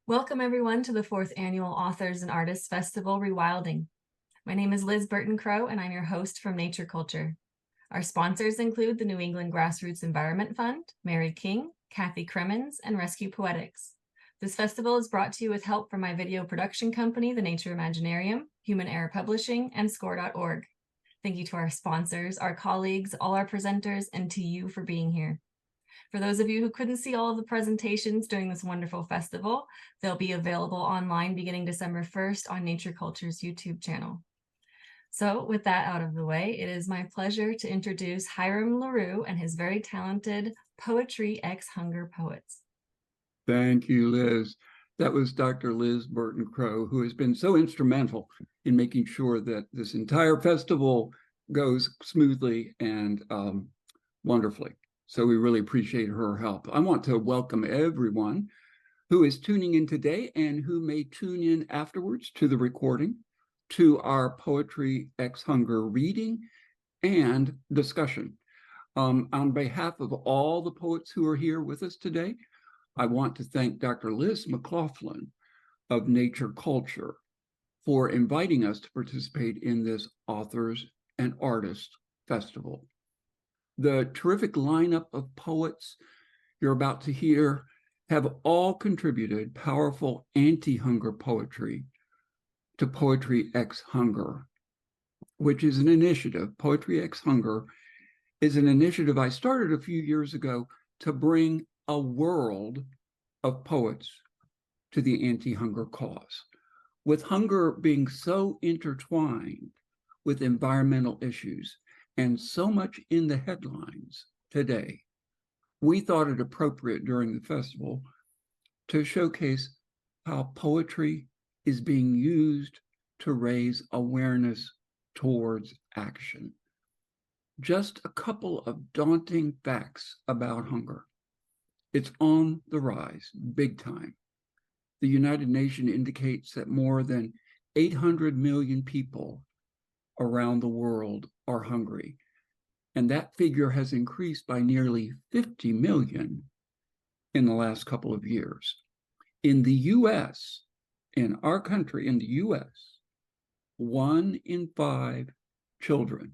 Welcome everyone to the 4th Annual Authors and Artists Festival, Rewilding. My name is Liz Burton-Crow and I'm your host from Nature Culture. Our sponsors include the New England Grassroots Environment Fund, Mary King, Kathy Cremens, and Rescue Poetics. This festival is brought to you with help from my video production company, The Nature Imaginarium, Human Error Publishing, and Score.org. Thank you to our sponsors, our colleagues, all our presenters, and to you for being here. For those of you who couldn't see all of the presentations during this wonderful festival, they'll be available online beginning December 1st on Nature Culture's YouTube channel. So with that out of the way, it is my pleasure to introduce Hiram Larew and his very talented Poetry X Hunger Poets. Thank you, Liz. That was Dr. Liz Burton-Crow, who has been so instrumental in making sure that this entire festival goes smoothly and wonderfully. So we really appreciate her help. I want to welcome everyone who is tuning in today and who may tune in afterwards to the recording, to our Poetry X Hunger reading and discussion. On behalf of all the poets who are here with us today, I want to thank Dr. Liz McLaughlin of Nature Culture for inviting us to participate in this Authors and Artists Festival. The terrific lineup of poets you're about to hear have all contributed powerful anti-hunger poetry to Poetry X Hunger, which is an initiative. Poetry X Hunger is an initiative I started a few years ago to bring a world of poets to the anti-hunger cause. With hunger being so intertwined with environmental issues and so much in the headlines today, we thought it appropriate during the festival to showcase how poetry is being used to raise awareness towards action. Just a couple of daunting facts about hunger. It's on the rise, big time. The United Nations indicates that more than 800 million people around the world are hungry. And that figure has increased by nearly 50 million in the last couple of years. In the US, in our country, in the US, 1 in 5 children,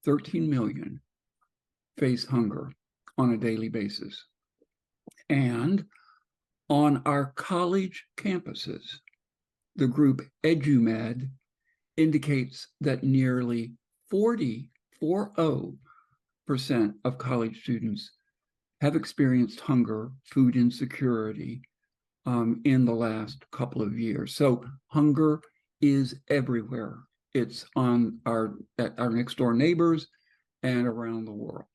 13 million, face hunger on a daily basis. And on our college campuses, the group EduMed indicates that nearly 40% of college students have experienced hunger, food insecurity in the last couple of years. So hunger is everywhere. It's on our next door neighbors and around the world.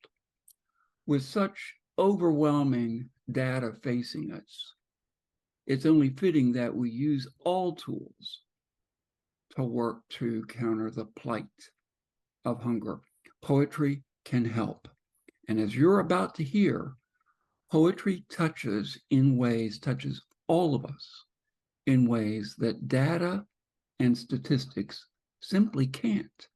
With such overwhelming data facing us, it's only fitting that we use all tools to work to counter the plight of hunger. Poetry can help. And as you're about to hear, poetry touches all of us in ways that data and statistics simply can't.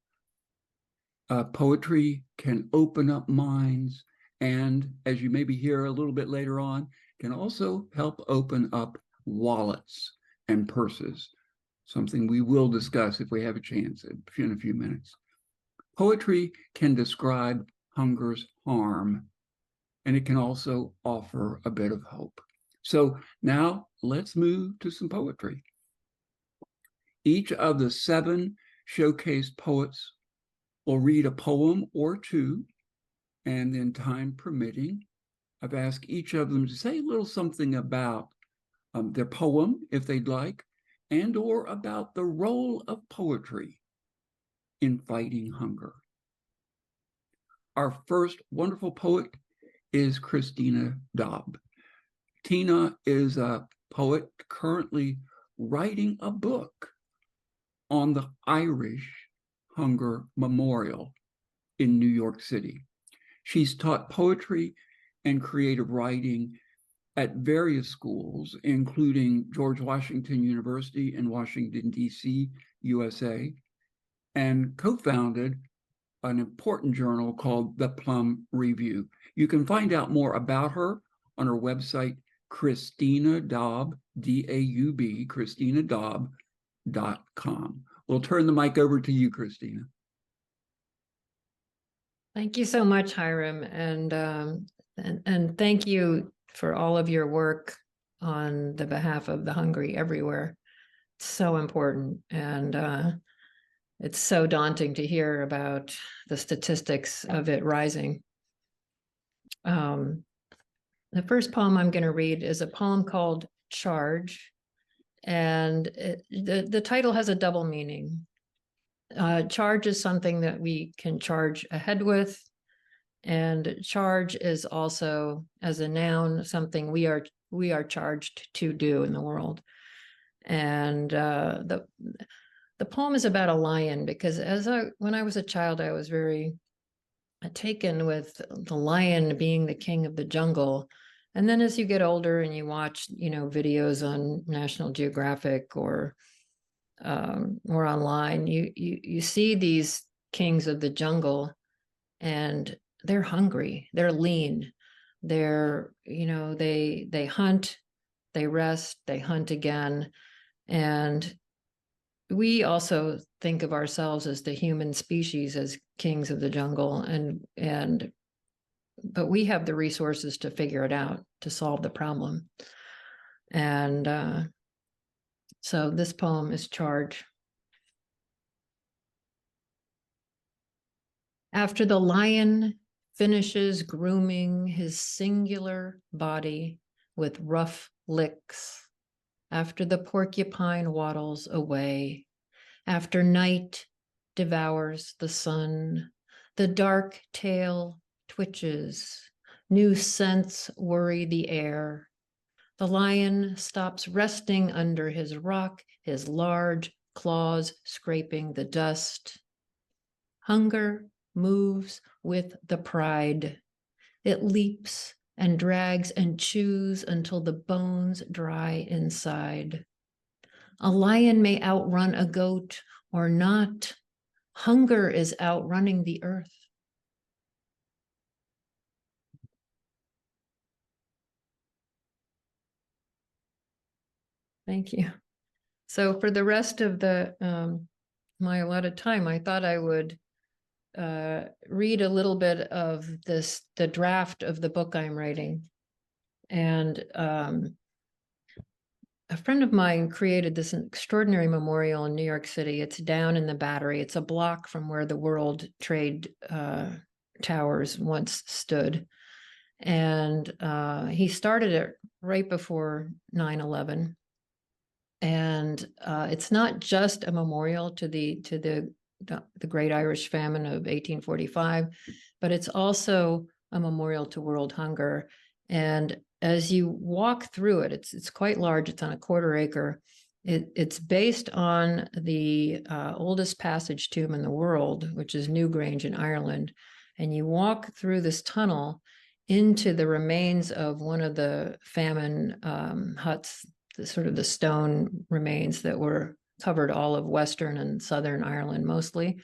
Poetry can open up minds, and as you maybe hear a little bit later on, can also help open up wallets and purses, something we will discuss if we have a chance in a few minutes. Poetry can describe hunger's harm, and it can also offer a bit of hope. So now let's move to some poetry. Each of the 7 showcased poets will read a poem or two, and then time permitting, I've asked each of them to say a little something about their poem, if they'd like, and or about the role of poetry in fighting hunger. Our first wonderful poet is Christina Daub. Tina is a poet currently writing a book on the Irish Hunger Memorial in New York City. She's taught poetry and creative writing at various schools, including George Washington University in Washington, D.C., USA, and co-founded an important journal called The Plum Review. You can find out more about her on her website, Christina Daub, D-A-U-B, ChristinaDaub.com. We'll turn the mic over to you, Christina. Thank you so much, Hiram, and thank you for all of your work on the behalf of the hungry everywhere. It's so important, and it's so daunting to hear about the statistics of it rising. The first poem I'm going to read is a poem called Charge, and the title has a double meaning. Charge is something that we can charge ahead with, and charge is also, as a noun, something we are charged to do in the world. And the poem is about a lion, because when I was a child, I was very taken with the lion being the king of the jungle. And then as you get older and you watch, videos on National Geographic or online, you see these kings of the jungle, and they're hungry, they're lean, they're, they hunt, they rest, they hunt again. And we also think of ourselves as the human species, as kings of the jungle, but we have the resources to figure it out, to solve the problem. And so this poem is Charge. After the lion finishes grooming his singular body with rough licks, after the porcupine waddles away, after night devours the sun, the dark tail twitches, new scents worry the air. The lion stops resting under his rock, his large claws scraping the dust. Hunger moves with the pride. It leaps and drags and chews until the bones dry inside. A lion may outrun a goat or not. Hunger is outrunning the earth. Thank you. So for the rest of my allotted time, I thought I would read a little bit of the draft of the book I'm writing. And a friend of mine created this extraordinary memorial in New York City. It's down in the Battery. It's a block from where the World Trade Towers once stood. And he started it right before 9/11. And it's not just a memorial to the Great Irish Famine of 1845, but it's also a memorial to world hunger. And as you walk through it, it's quite large. It's on a 1/4 acre. It's based on the oldest passage tomb in the world, which is Newgrange in Ireland. And you walk through this tunnel into the remains of one of the famine huts, the stone remains that were covered all of Western and Southern Ireland mostly.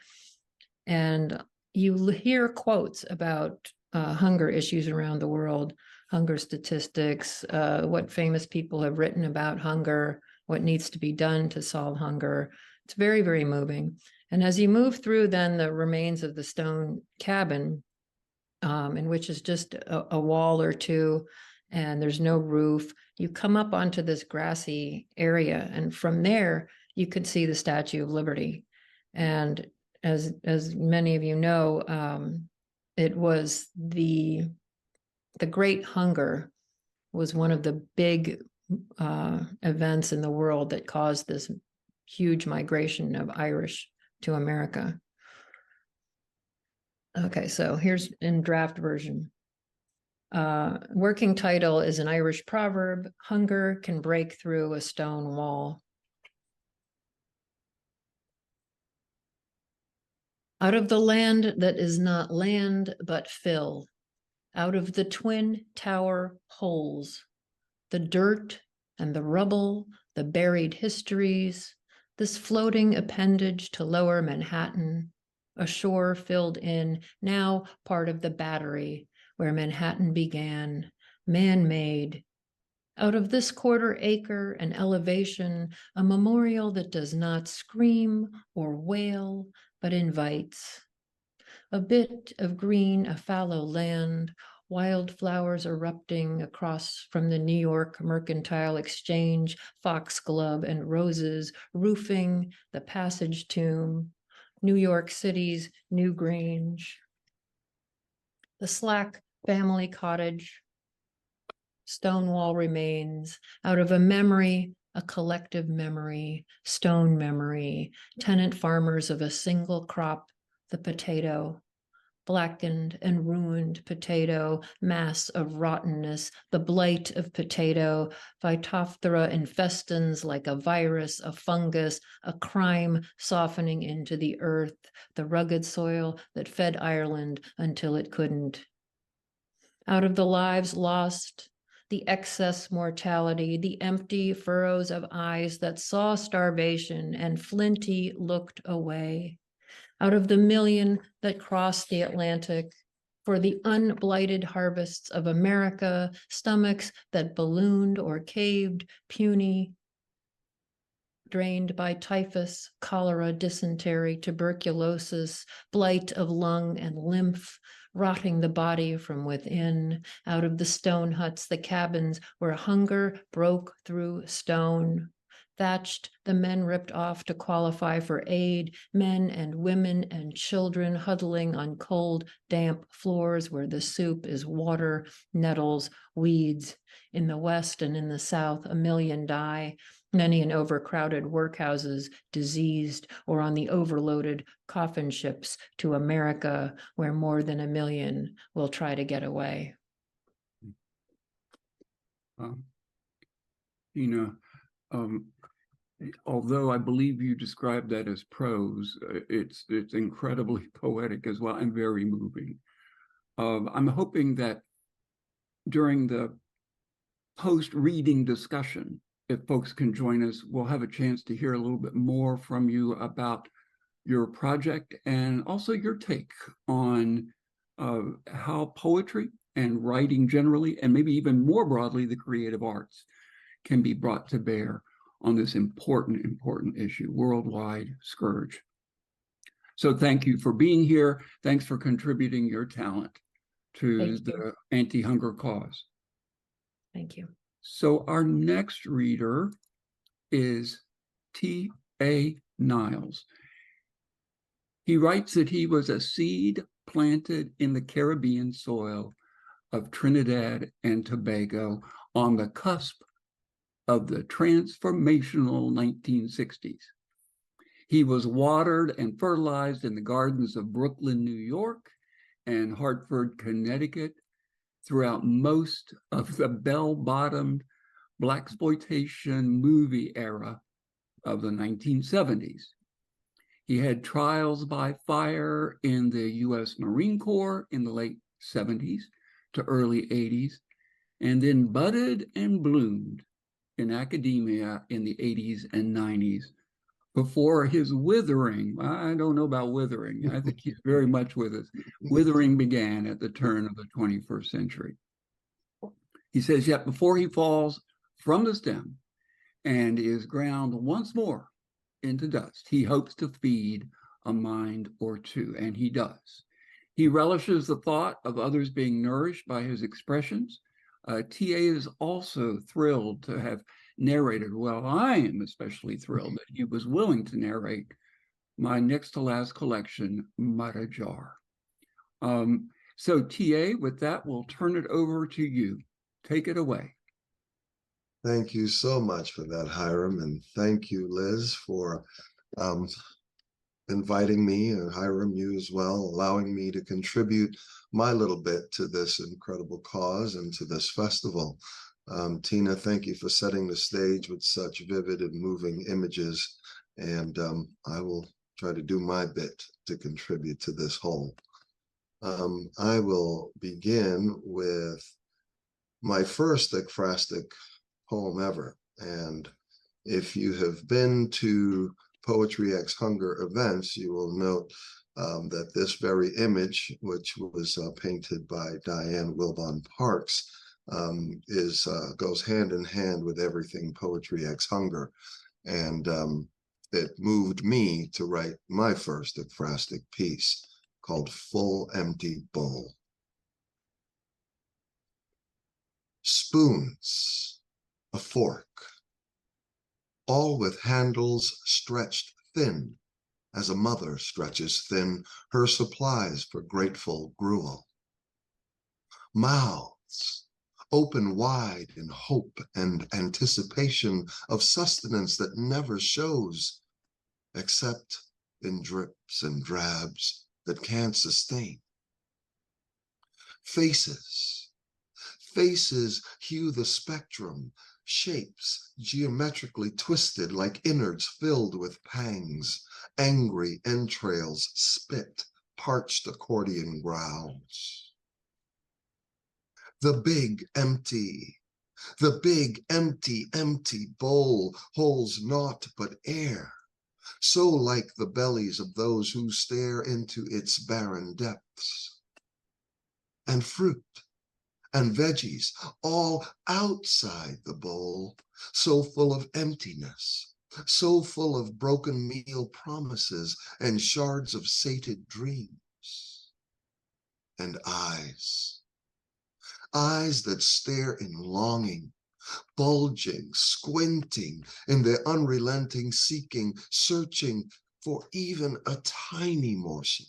And you hear quotes about hunger issues around the world, hunger statistics, what famous people have written about hunger, what needs to be done to solve hunger. It's very, very moving. And as you move through then the remains of the stone cabin, in which is just a wall or two, and there's no roof, you come up onto this grassy area, and from there you could see the Statue of Liberty. And as many of you know, it was the Great Hunger was one of the big events in the world that caused this huge migration of Irish to America. Okay, so here's in draft version. Working title is an Irish proverb: hunger can break through a stone wall. Out of the land that is not land but fill, out of the twin tower holes, the dirt and the rubble, the buried histories, this floating appendage to lower Manhattan, a shore filled in, now part of the Battery, where Manhattan began, man-made. Out of this quarter acre and elevation, a memorial that does not scream or wail, but invites. A bit of green, a fallow land, wildflowers erupting across from the New York Mercantile Exchange, foxglove and roses, roofing the Passage Tomb, New York City's New Grange. The Slack family cottage, Stonewall remains, out of a memory, a collective memory, stone memory, tenant farmers of a single crop, the potato, blackened and ruined potato, mass of rottenness, the blight of potato, Phytophthora infestans like a virus, a fungus, a crime softening into the earth, the rugged soil that fed Ireland until it couldn't. Out of the lives lost, the excess mortality, the empty furrows of eyes that saw starvation and Flinty looked away. Out of the million that crossed the Atlantic, for the unblighted harvests of America, stomachs that ballooned or caved, puny, drained by typhus, cholera, dysentery, tuberculosis, blight of lung and lymph, rotting the body from within, out of the stone huts, the cabins where hunger broke through stone. Thatched, the men ripped off to qualify for aid, men and women and children huddling on cold, damp floors where the soup is water, nettles, weeds. In the West and in the South, 1 million die, many in overcrowded workhouses, diseased, or on the overloaded coffin ships to America, where more than 1 million will try to get away. Although I believe you described that as prose, it's incredibly poetic as well and very moving. I'm hoping that during the post-reading discussion, if folks can join us, we'll have a chance to hear a little bit more from you about your project and also your take on how poetry and writing generally, and maybe even more broadly, the creative arts can be brought to bear on this important issue, worldwide scourge. So thank you for being here. Thanks for contributing your talent to the anti-hunger cause. Thank you. So our next reader is T.A. Niles. He writes that he was a seed planted in the Caribbean soil of Trinidad and Tobago on the cusp of the transformational 1960s. He was watered and fertilized in the gardens of Brooklyn, New York, and Hartford, Connecticut, throughout most of the bell-bottomed blaxploitation movie era of the 1970s. He had trials by fire in the U.S. Marine Corps in the late 70s to early 80s, and then budded and bloomed in academia in the 80s and 90s before his withering. I don't know about withering. I think he's very much with us. Withering began at the turn of the 21st century. He says, yet before he falls from the stem and is ground once more into dust, he hopes to feed a mind or two, and he does. He relishes the thought of others being nourished by his expressions. T.A. is also thrilled to have narrated. Well, I am especially thrilled that he was willing to narrate my next to last collection, Marajar. So T.A., with that, we'll turn it over to you. Take it away. Thank you so much for that, Hiram, and thank you, Liz, for inviting me, and Hiram, you as well, allowing me to contribute my little bit to this incredible cause and to this festival. Tina, thank you for setting the stage with such vivid and moving images, and I will try to do my bit to contribute to this whole. I will begin with my first ekphrastic poem ever, and if you have been to Poetry X Hunger events, you will note that this very image, which was painted by Diane Wilbon Parks, goes hand in hand with everything Poetry X Hunger. And it moved me to write my first ekphrastic piece called Full Empty Bowl. Spoons, a fork, all with handles stretched thin as a mother stretches thin her supplies for grateful gruel. Mouths open wide in hope and anticipation of sustenance that never shows, except in drips and drabs that can't sustain. Faces hew the spectrum, shapes geometrically twisted like innards filled with pangs, angry entrails spit, parched accordion growls. The big empty bowl holds naught but air, so like the bellies of those who stare into its barren depths. And fruit and veggies all outside the bowl, so full of emptiness, so full of broken meal promises and shards of sated dreams. And eyes that stare in longing, bulging, squinting in their unrelenting seeking, searching for even a tiny morsel,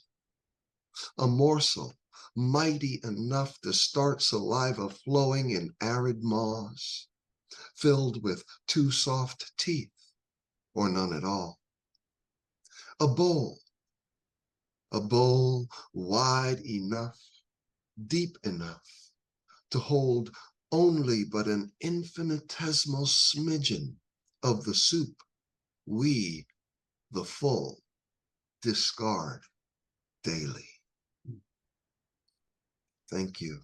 a morsel mighty enough to start saliva flowing in arid maws, filled with too soft teeth or none at all. A bowl wide enough, deep enough to hold only but an infinitesimal smidgen of the soup we, the full, discard daily. Thank you.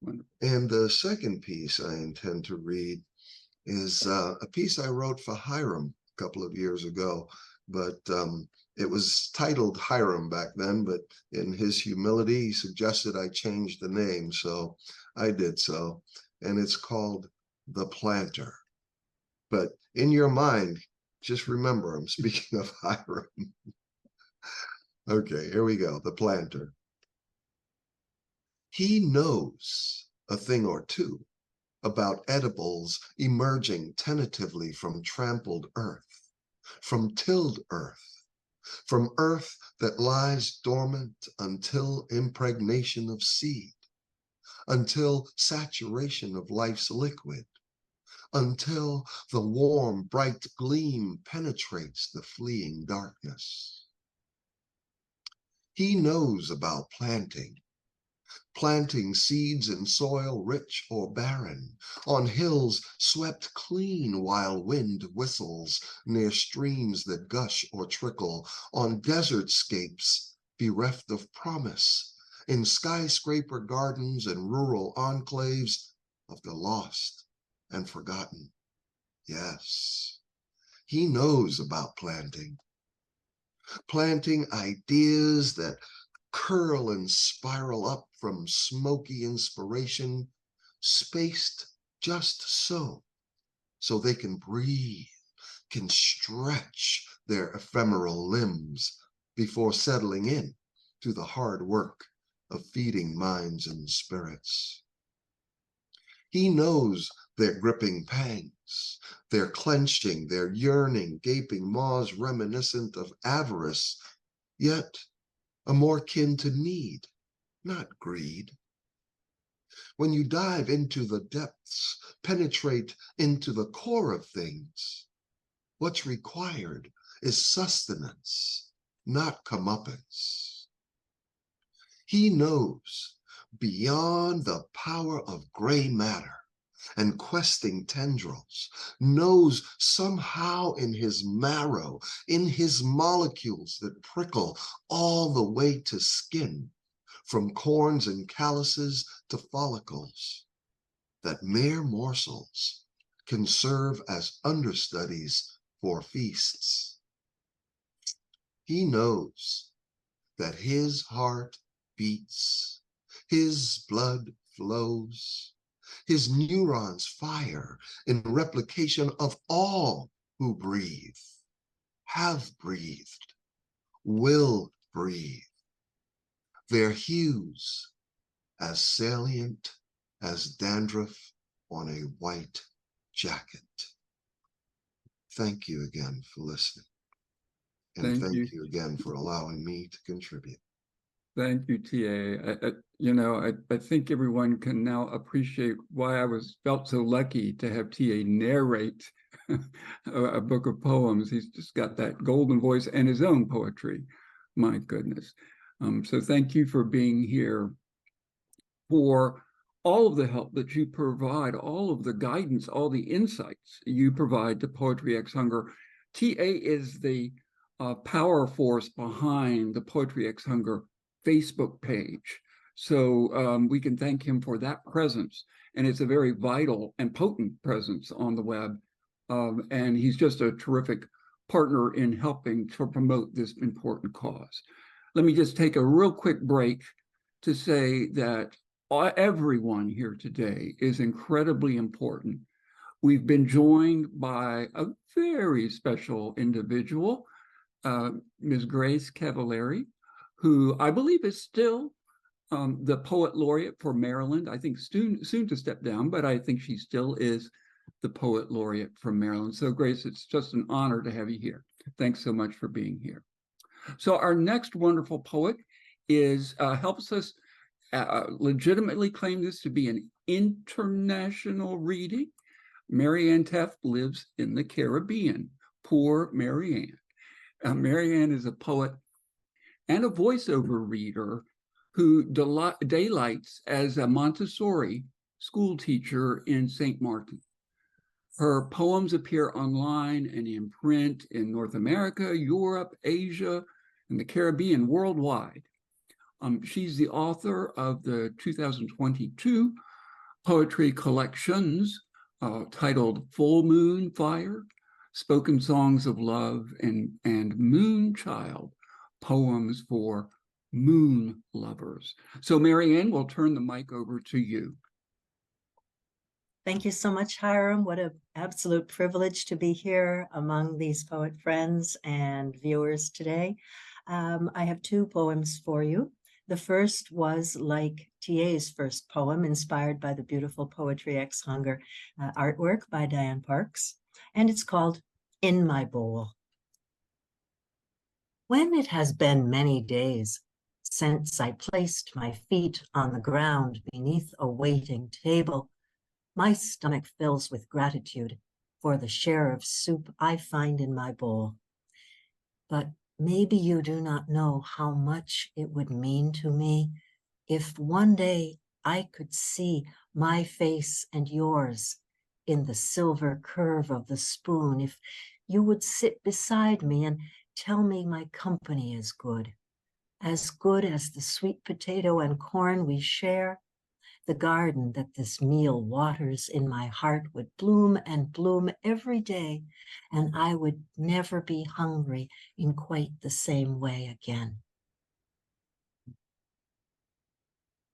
Wonderful. And the second piece I intend to read is a piece I wrote for Hiram a couple of years ago, but it was titled Hiram back then, but in his humility, he suggested I change the name, so I did so. And it's called The Planter. But in your mind, just remember, I'm speaking of Hiram. Okay, here we go. The Planter. He knows a thing or two about edibles emerging tentatively from trampled earth, from tilled earth, from earth that lies dormant until impregnation of seed, until saturation of life's liquid, until the warm, bright gleam penetrates the fleeing darkness. He knows about planting seeds in soil rich or barren, on hills swept clean while wind whistles, near streams that gush or trickle, on desertscapes bereft of promise, in skyscraper gardens and rural enclaves of the lost and forgotten. Yes, he knows about planting ideas that curl and spiral up from smoky inspiration, spaced just so they can breathe, can stretch their ephemeral limbs before settling in to the hard work of feeding minds and spirits. He knows their gripping pangs, their clenching, their yearning, gaping maws reminiscent of avarice, yet a more kin to need, not greed. When you dive into the depths, penetrate into the core of things, what's required is sustenance, not comeuppance. He knows beyond the power of gray matter and questing tendrils, knows somehow in his marrow, in his molecules that prickle all the way to skin, from corns and calluses to follicles, that mere morsels can serve as understudies for feasts. He knows that his heart beats, his blood flows. His neurons fire in replication of all who breathe, have breathed, will breathe. Their hues as salient as dandruff on a white jacket. Thank you again for listening. And thank you again for allowing me to contribute. Thank you, TA. I think everyone can now appreciate why I felt so lucky to have TA narrate a book of poems. He's just got that golden voice and his own poetry. My goodness. So thank you for being here, for all of the help that you provide, all of the guidance, all the insights you provide to Poetry X Hunger. TA is the power force behind the Poetry X Hunger Facebook page. So we can thank him for that presence. And it's a very vital and potent presence on the web. And he's just a terrific partner in helping to promote this important cause. Let me just take a real quick break to say that everyone here today is incredibly important. We've been joined by a very special individual, Ms. Grace Cavallari, who I believe is still the Poet Laureate for Maryland. I think soon to step down, but I think she still is the Poet Laureate from Maryland. So Grace, it's just an honor to have you here. Thanks so much for being here. So our next wonderful poet helps us legitimately claim this to be an international reading. Marianne Tefft lives in the Caribbean. Poor Marianne. Marianne is a poet and a voiceover reader who daylights as a Montessori school teacher in St. Martin. Her poems appear online and in print in North America, Europe, Asia, and the Caribbean, worldwide. She's the author of the 2022 poetry collections titled Full Moon Fire, Spoken Songs of Love, and Moonchild, Poems for Moon Lovers. So Marianne, we'll turn the mic over to you. Thank you so much, Hiram. What an absolute privilege to be here among these poet friends and viewers today. I have two poems for you. The first was like TA's first poem, inspired by the beautiful Poetry X Hunger artwork by Diane Parks, and it's called In My Bowl. When it has been many days since I placed my feet on the ground beneath a waiting table, my stomach fills with gratitude for the share of soup I find in my bowl. But maybe you do not know how much it would mean to me if one day I could see my face and yours in the silver curve of the spoon, if you would sit beside me and tell me my company is good as the sweet potato and corn we share. The garden that this meal waters in my heart would bloom and bloom every day, and I would never be hungry in quite the same way again.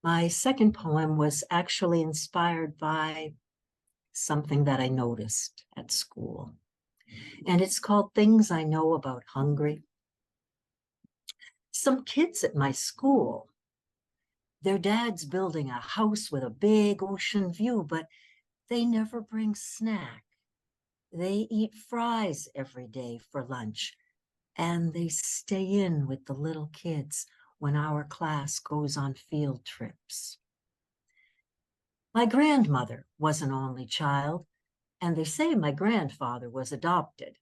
My second poem was actually inspired by something that I noticed at school, and it's called Things I Know About Hungry. Some kids at my school, their dad's building a house with a big ocean view, but they never bring snack. They eat fries every day for lunch, and they stay in with the little kids when our class goes on field trips. My grandmother was an only child, and they say my grandfather was adopted.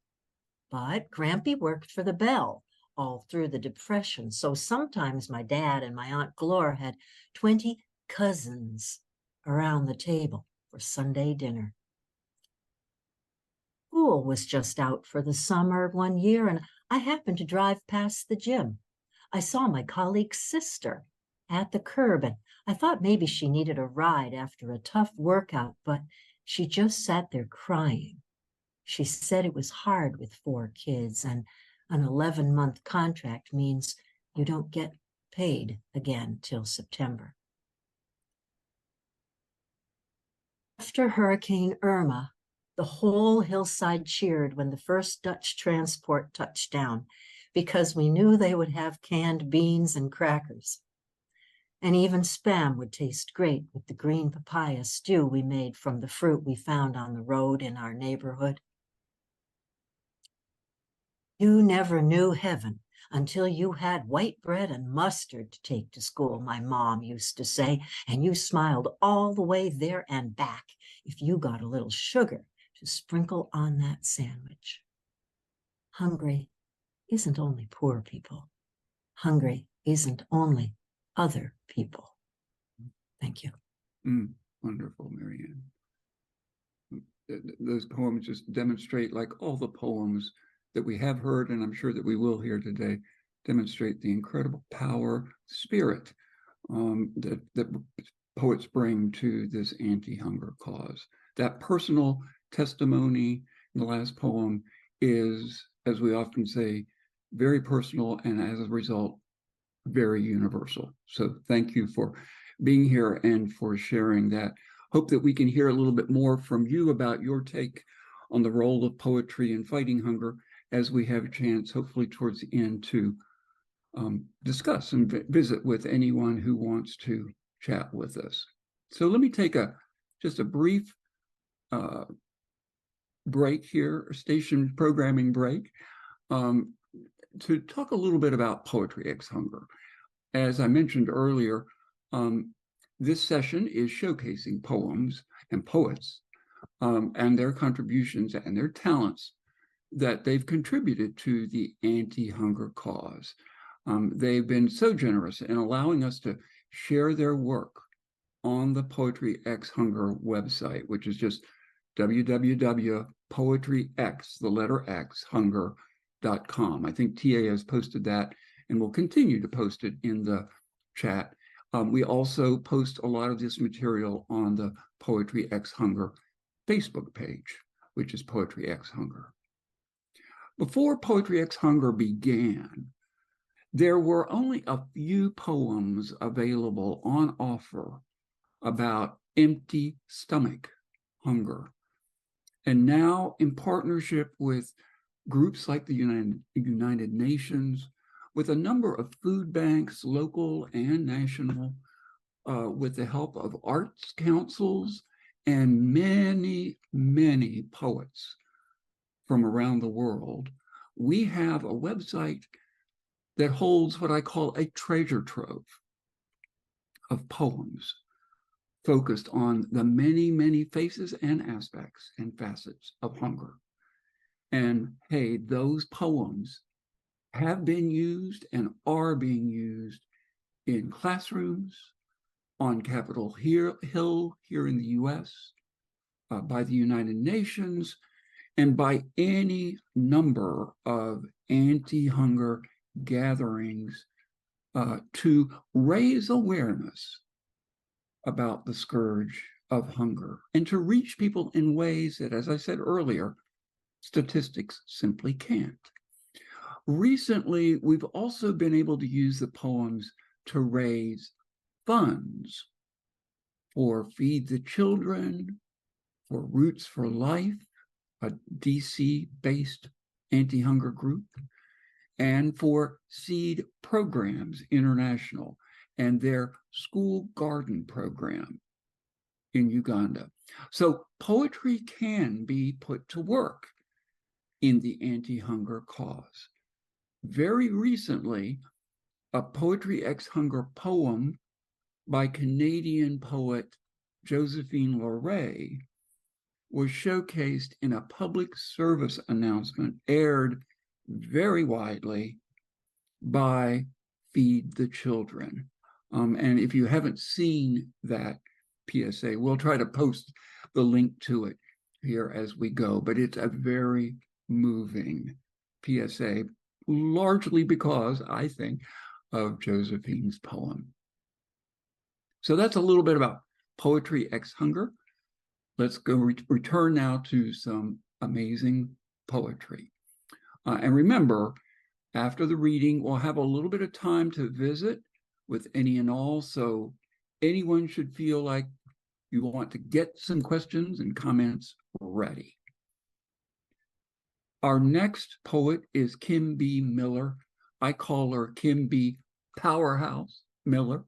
But Grampy worked for the Bell all through the Depression, so sometimes my dad and my Aunt Glore had 20 cousins around the table for Sunday dinner. School was just out for the summer one year, and I happened to drive past the gym. I saw my colleague's sister at the curb, and I thought maybe she needed a ride after a tough workout, but she just sat there crying. She said it was hard with 4 kids, and an 11-month contract means you don't get paid again till September. After Hurricane Irma, the whole hillside cheered when the first Dutch transport touched down, because we knew they would have canned beans and crackers. And even Spam would taste great with the green papaya stew we made from the fruit we found on the road in our neighborhood. You never knew heaven until you had white bread and mustard to take to school, my mom used to say, and you smiled all the way there and back if you got a little sugar to sprinkle on that sandwich. Hungry isn't only poor people. Hungry isn't only other people. Thank you. Wonderful, Marianne. Those poems just demonstrate, like all the poems that we have heard, and I'm sure that we will hear today, demonstrate the incredible power, spirit that poets bring to this anti-hunger cause. That personal testimony in the last poem is, as we often say, very personal, and as a result, very universal. So thank you for being here and for sharing that. Hope that we can hear a little bit more from you about your take on the role of poetry in fighting hunger, as we have a chance, hopefully towards the end, to discuss and visit with anyone who wants to chat with us. So let me take just a brief break here, station programming break, to talk a little bit about Poetry X Hunger. As I mentioned earlier, this session is showcasing poems and poets and their contributions and their talents that they've contributed to the anti-hunger cause. They've been so generous in allowing us to share their work on the Poetry X Hunger website, which is just www.poetryx.hunger.com. I think TA has posted that and will continue to post it in the chat. We also post a lot of this material on the Poetry X Hunger Facebook page, which is Poetry X Hunger. Before Poetry X Hunger began, there were only a few poems available on offer about empty stomach hunger. And now, in partnership with groups like the United Nations, with a number of food banks, local and national, with the help of arts councils and many, many poets from around the world, we have a website that holds what I call a treasure trove of poems focused on the many, many faces and aspects and facets of hunger. And hey, those poems have been used and are being used in classrooms, on Capitol Hill here in the US, by the United Nations, and by any number of anti-hunger gatherings to raise awareness about the scourge of hunger and to reach people in ways that, as I said earlier, statistics simply can't. Recently, we've also been able to use the poems to raise funds for Feed the Children, for Roots for Life, a DC-based anti-hunger group, and for Seed Programs International and their school garden program in Uganda. So poetry can be put to work in the anti-hunger cause. Very recently, a Poetry X Hunger poem by Canadian poet Josephine Larew was showcased in a public service announcement aired very widely by Feed the Children. And if you haven't seen that PSA, we'll try to post the link to it here as we go, but it's a very moving PSA, largely because, I think, of Josephine's poem. So that's a little bit about Poetry X Hunger. Let's go return now to some amazing poetry. And remember, after the reading, we'll have a little bit of time to visit with any and all, so anyone should feel like You want to get some questions and comments ready. Our next poet is Kim B. Miller. I call her Kim B. Powerhouse Miller.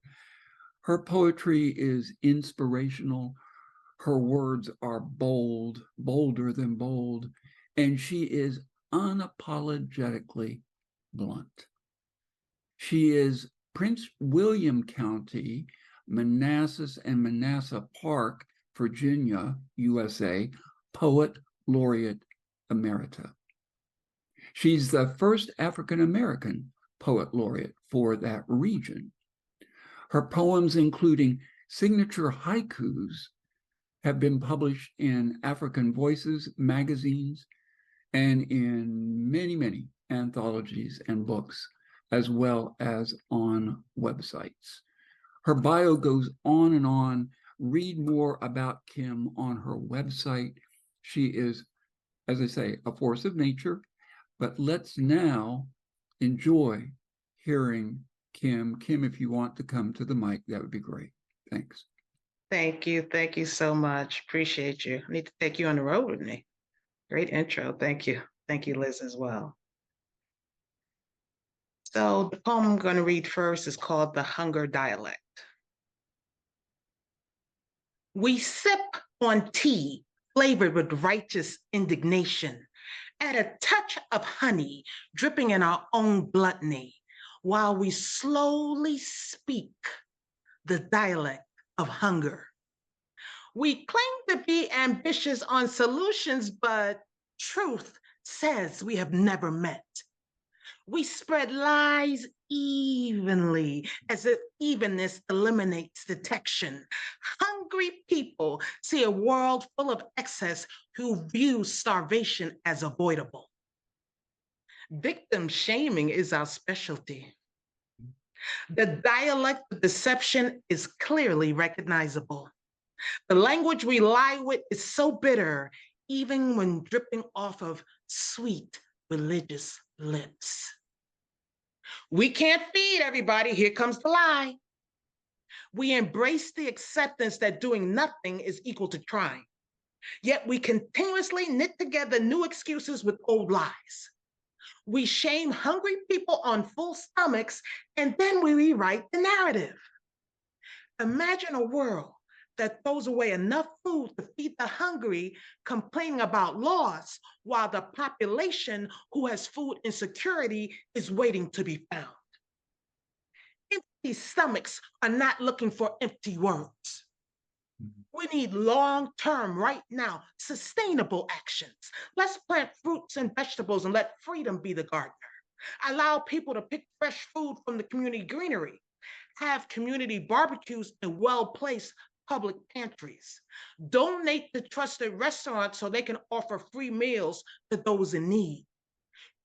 Her poetry is inspirational. Her words are bold, bolder than bold, and she is unapologetically blunt. She is Prince William County, Manassas and Manassas Park, Virginia, USA, Poet Laureate Emerita. She's the first African-American poet laureate for that region. Her poems, including signature haikus, have been published in African Voices magazines and in many, many anthologies and books, as well as on websites. Her bio goes on and on. Read more about Kim on her website. She is, as I say, a force of nature. But let's now enjoy hearing Kim. Kim, if you want to come to the mic, that would be great. Thanks. Thank you. Thank you so much. Appreciate you. I need to take you on the road with me. Great intro. Thank you. Thank you, Liz, as well. So the poem I'm going to read first is called The Hunger Dialect. We sip on tea flavored with righteous indignation, add a touch of honey dripping in our own gluttony, while we slowly speak the dialect of hunger. We claim to be ambitious on solutions, but truth says we have never met. We spread lies evenly, as if evenness eliminates detection. Hungry people see a world full of excess who view starvation as avoidable. Victim shaming is our specialty. The dialect of deception is clearly recognizable. The language we lie with is so bitter, even when dripping off of sweet religious lips. We can't feed everybody. Here comes the lie. We embrace the acceptance that doing nothing is equal to trying. Yet we continuously knit together new excuses with old lies. We shame hungry people on full stomachs, and then we rewrite the narrative. Imagine a world that throws away enough food to feed the hungry, complaining about loss, while the population who has food insecurity is waiting to be found. Empty stomachs are not looking for empty words. We need long-term, right now, sustainable actions. Let's plant fruits and vegetables and let freedom be the gardener. Allow people to pick fresh food from the community greenery. Have community barbecues and well-placed public pantries. Donate to trusted restaurants so they can offer free meals to those in need.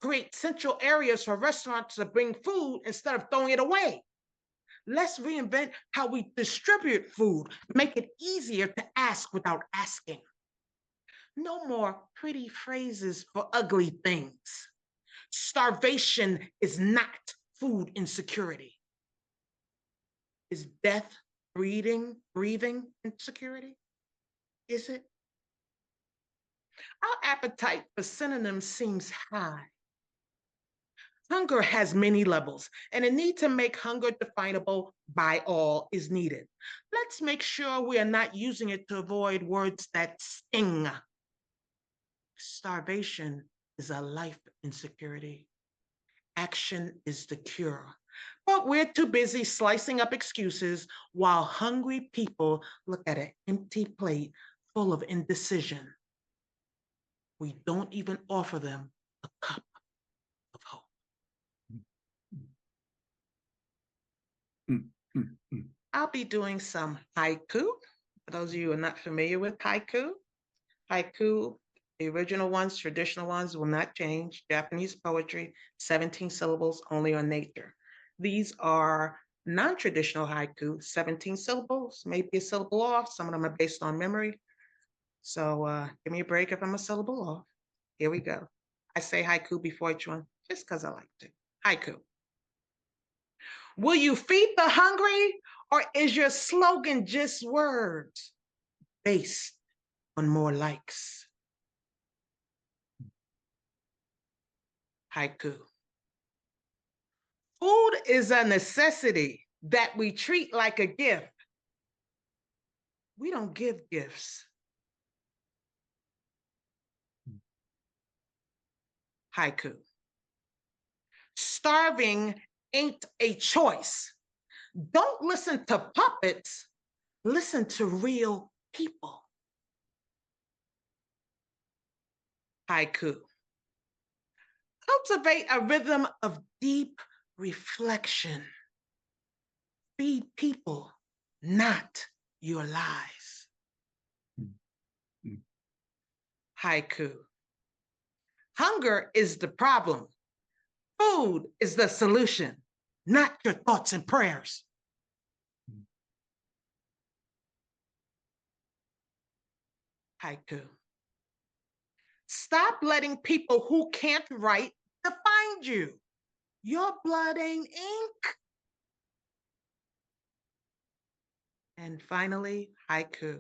Create central areas for restaurants to bring food instead of throwing it away. Let's reinvent how we distribute food, make it easier to ask without asking. No more pretty phrases for ugly things. Starvation is not food insecurity. Is death breathing insecurity? Is it? Our appetite for synonyms seems high. Hunger has many levels, and a need to make hunger definable by all is needed. Let's make sure we are not using it to avoid words that sting. Starvation is a life insecurity. Action is the cure. But we're too busy slicing up excuses while hungry people look at an empty plate full of indecision. We don't even offer them a cup of hope. I'll be doing some haiku. For those of you who are not familiar with haiku, the original ones, traditional ones will not change. Japanese poetry, 17 syllables only on nature. These are non-traditional haiku, 17 syllables, maybe a syllable off. Some of them are based on memory. So give me a break if I'm a syllable off. Here we go. I say haiku before each one, just because I like to. Haiku. Will you feed the hungry, or is your slogan just words? based on more likes. Haiku. Food is a necessity that we treat like a gift. We don't give gifts. Haiku. Starving ain't a choice. Don't listen to puppets, listen to real people. Haiku. Cultivate a rhythm of deep reflection. Feed people, not your lies. Haiku. Hunger is the problem. Food is the solution, not your thoughts and prayers. Haiku. Stop letting people who can't write define you. Your blood ain't ink. And finally, haiku.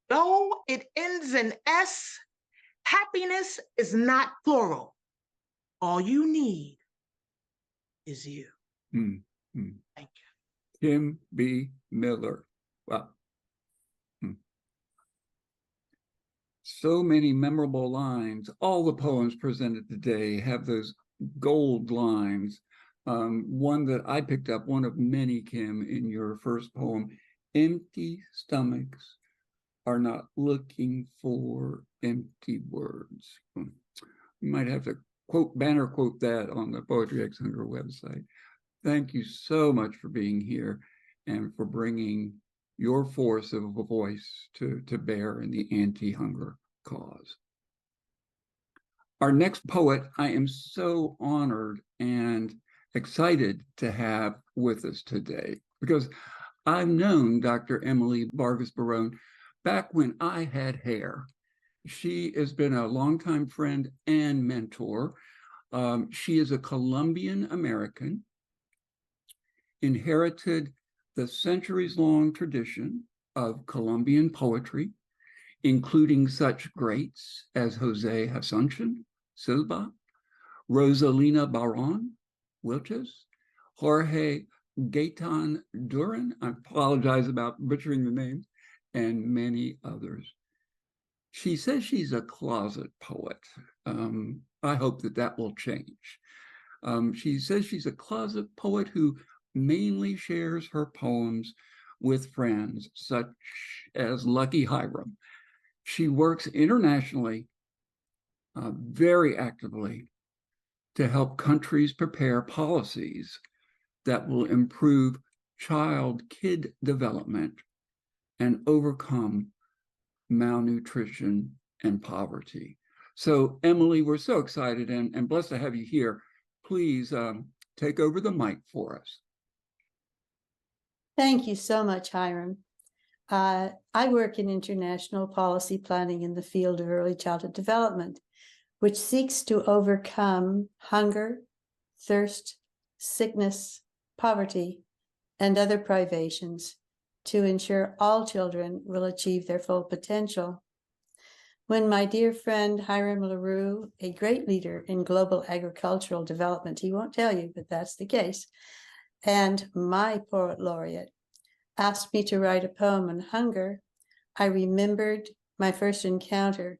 Though it ends in S, happiness is not plural. All you need is you. Mm, mm. Thank you. Kim B. Miller. Wow. So many memorable lines. All the poems presented today have those gold lines. One that I picked up, one of many, Kim, in your first poem, empty stomachs are not looking for empty words. You might have to banner quote that on the Poetry X Hunger website. Thank you so much for being here and for bringing your force of a voice to bear in the anti-hunger cause. Our next poet, I am so honored and excited to have with us today, because I've known Dr. Emily Vargas-Barón back when I had hair. She has been a longtime friend and mentor. She is a Colombian American, inherited the centuries-long tradition of Colombian poetry, including such greats as Jose Asuncion Silva, Rosalina Barón Wilches, Jorge Gaetan Duran, I apologize about butchering the names, and many others. She says she's a closet poet. I hope that will change. She says she's a closet poet who mainly shares her poems with friends such as Lucky Hiram. She works internationally, very actively, to help countries prepare policies that will improve child-kid development and overcome malnutrition and poverty. So, Emily, we're so excited and blessed to have you here. Please take over the mic for us. Thank you so much, Hiram. I work in international policy planning in the field of early childhood development, which seeks to overcome hunger, thirst, sickness, poverty, and other privations to ensure all children will achieve their full potential. When my dear friend Hiram Larew, a great leader in global agricultural development, he won't tell you, but that's the case, and my poet laureate, asked me to write a poem on hunger, I remembered my first encounter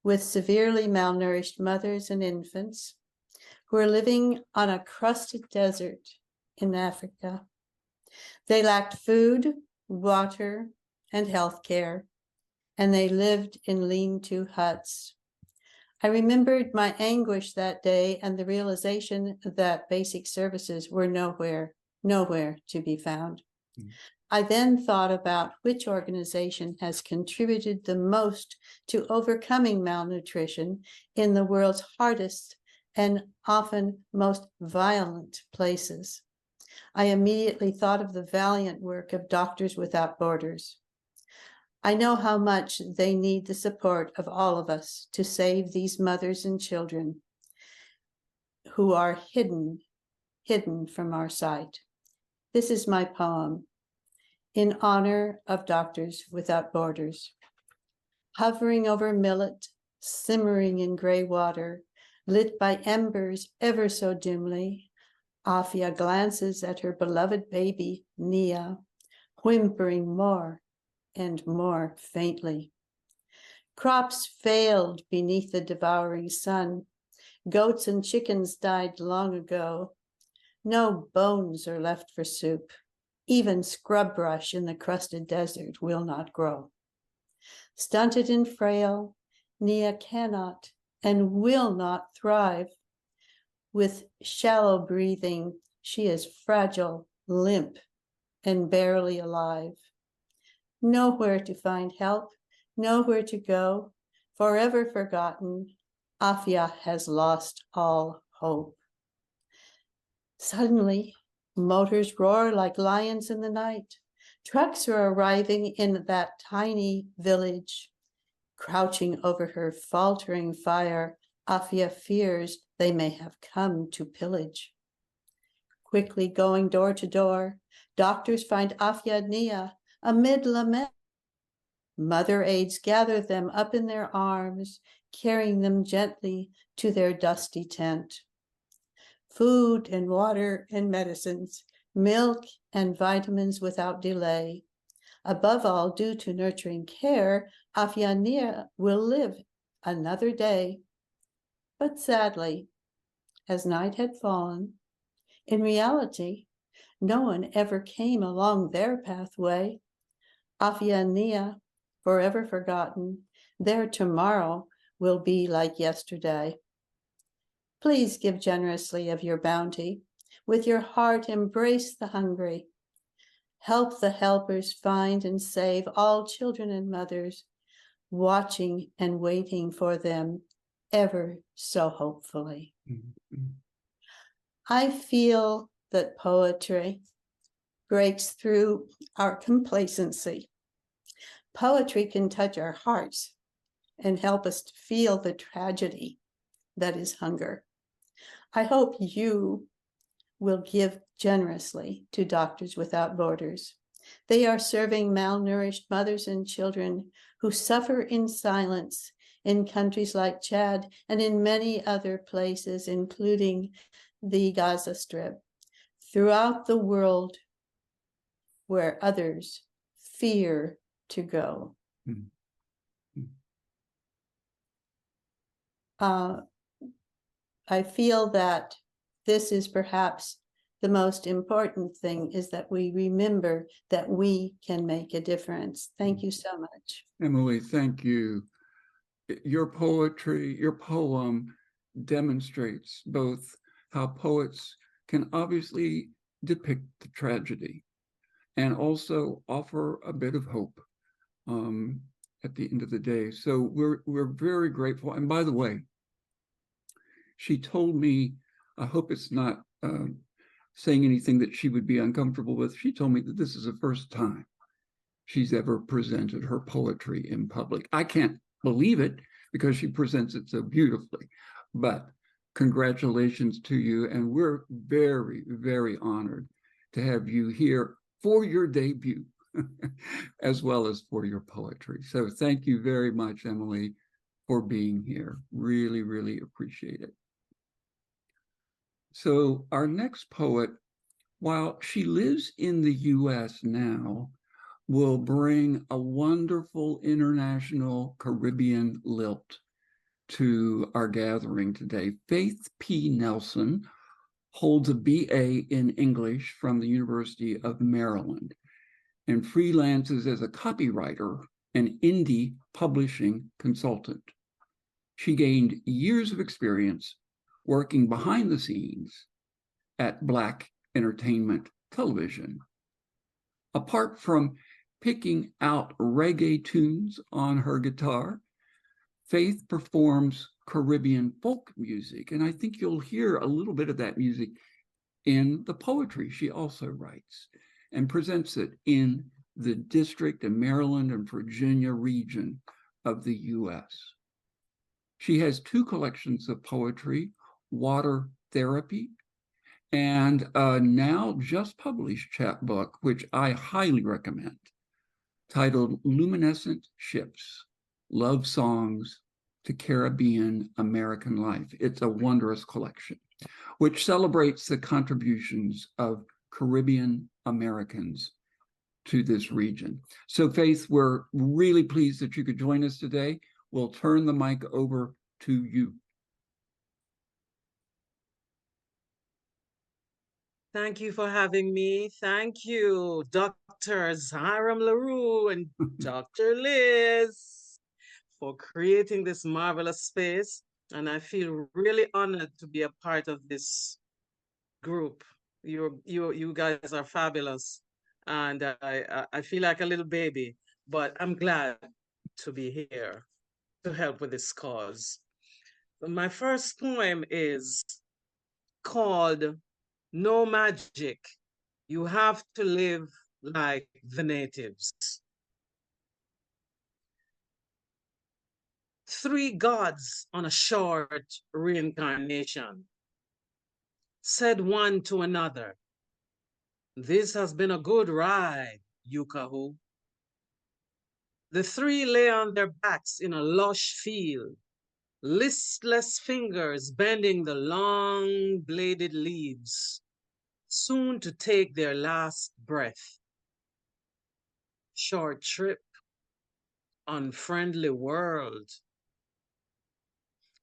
with severely malnourished mothers and infants who are living on a crusted desert in Africa. They lacked food, water, and health care, and they lived in lean-to huts. I remembered my anguish that day and the realization that basic services were nowhere to be found. I then thought about which organization has contributed the most to overcoming malnutrition in the world's hardest and often most violent places. I immediately thought of the valiant work of Doctors Without Borders. I know how much they need the support of all of us to save these mothers and children who are hidden from our sight. This is my poem. in honor of Doctors Without Borders. Hovering over millet, simmering in gray water, lit by embers ever so dimly, Afia glances at her beloved baby, Nia, whimpering more and more faintly. Crops failed beneath the devouring sun. Goats and chickens died long ago. No bones are left for soup. Even scrub brush in the crusted desert will not grow. Stunted and frail, Nia cannot and will not thrive. With shallow breathing, she is fragile, limp, and barely alive. Nowhere to find help, nowhere to go, forever forgotten, Afia has lost all hope. Suddenly, motors roar like lions in the night. Trucks are arriving in that tiny village. Crouching over her faltering fire, Afia fears they may have come to pillage. Quickly going door to door, doctors find Afia and Nia amid lament. Mother aides gather them up in their arms, carrying them gently to their dusty tent. Food and water and medicines, milk and vitamins without delay. Above all, due to nurturing care, Afia and Nia will live another day. But sadly, as night had fallen, in reality, no one ever came along their pathway. Afia and Nia, forever forgotten, their tomorrow will be like yesterday. Please give generously of your bounty. With your heart, embrace the hungry. Help the helpers find and save all children and mothers, watching and waiting for them ever so hopefully. Mhm. I feel that poetry breaks through our complacency. Poetry can touch our hearts and help us to feel the tragedy that is hunger. I hope you will give generously to Doctors Without Borders. They are serving malnourished mothers and children who suffer in silence in countries like Chad and in many other places, including the Gaza Strip, throughout the world where others fear to go. Mhm. I feel that this is perhaps the most important thing, is that we remember that we can make a difference. Thank you so much. Emily, thank you. Your poetry, your poem demonstrates both how poets can obviously depict the tragedy and also offer a bit of hope at the end of the day. So we're very grateful. And by the way, she told me, I hope it's not saying anything that she would be uncomfortable with. She told me that this is the first time she's ever presented her poetry in public. I can't believe it because she presents it so beautifully, but congratulations to you. And we're very, very honored to have you here for your debut, as well as for your poetry. So thank you very much, Emily, for being here. Really, really appreciate it. So our next poet, while she lives in the US now, will bring a wonderful international Caribbean lilt to our gathering today. Faith P. Nelson holds a BA in English from the University of Maryland and freelances as a copywriter and indie publishing consultant. She gained years of experience working behind the scenes at Black Entertainment Television. Apart from picking out reggae tunes on her guitar, Faith performs Caribbean folk music, and I think you'll hear a little bit of that music in the poetry she also writes and presents it in the District of Maryland and Virginia region of the US. She has two collections of poetry, Water Therapy and a now just published chapbook, which I highly recommend, titled Luminescent Ships, Love Songs to Caribbean American Life. It's a wondrous collection, which celebrates the contributions of Caribbean Americans to this region. So Faith, we're really pleased that you could join us today. We'll turn the mic over to you. Thank you for having me. Thank you, Drs. Hiram Larew and Dr. Liz, for creating this marvelous space. And I feel really honored to be a part of this group. You guys are fabulous. And I feel like a little baby, but I'm glad to be here to help with this cause. My first poem is called No Magic. You have to live like the natives. 3 gods on a short reincarnation said one to another, "This has been a good ride, Yukahu." The 3 lay on their backs in a lush field, listless fingers bending the long bladed leaves, soon to take their last breath. Short trip, unfriendly world.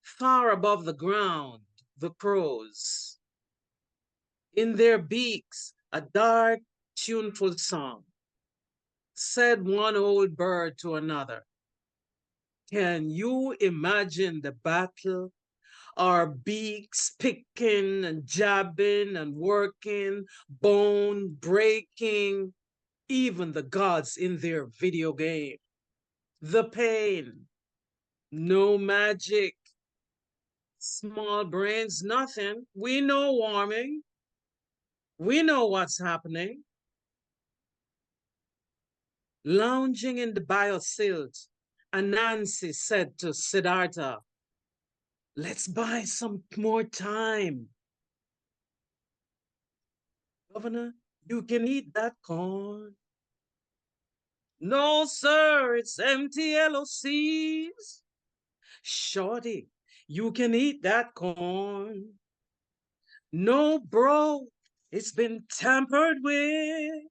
Far above the ground, the crows. In their beaks, a dark, tuneful song. Said one old bird to another, "Can you imagine the battle? Our beaks picking and jabbing and working, bone breaking, even the gods in their video game. The pain, no magic. Small brains, nothing. We know warming. We know what's happening." Lounging in the biosilt, Anansi said to Siddhartha, "Let's buy some more time. Governor, you can eat that corn." "No, sir, it's empty LOCs." "Shorty, you can eat that corn." "No, bro, it's been tampered with."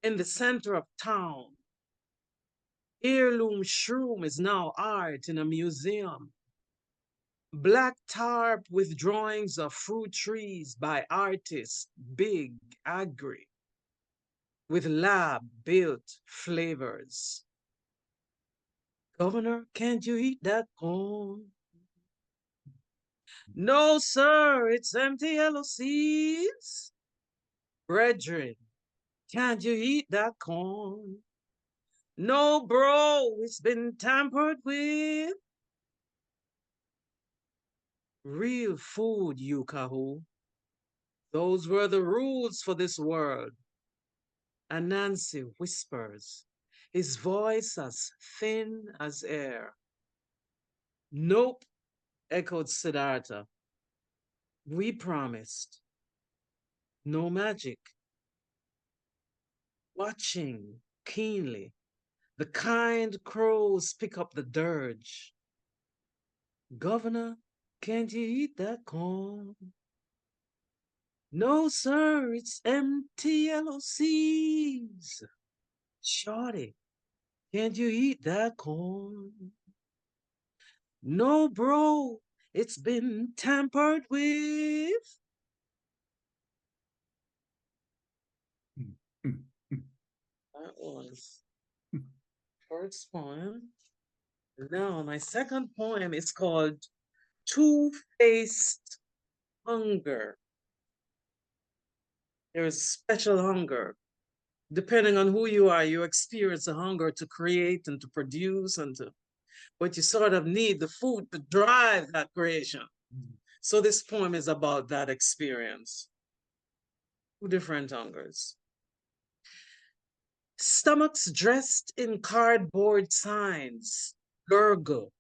In the center of town, heirloom shroom is now art in a museum. Black tarp with drawings of fruit trees by artists, big agri, with lab-built flavors. "Governor, can't you eat that corn?" "No, sir, it's empty LOCs." "Brethren, can't you eat that corn?" "No, bro, it's been tampered with." Real food, Yukahu. Those were the rules for this world. Anansi whispers, his voice as thin as air. "Nope," echoed Siddhartha. "We promised. No magic." Watching keenly, the kind crows pick up the dirge. "Governor, can't you eat that corn?" "No, sir, it's empty LOCs." "Shorty, can't you eat that corn?" "No, bro, it's been tampered with." That was first poem. Now, my second poem is called Two-Faced Hunger. There is special hunger. Depending on who you are, you experience a hunger to create and to produce but you sort of need the food to drive that creation. So this poem is about that experience. 2 different hungers. Stomachs dressed in cardboard signs, gurgle,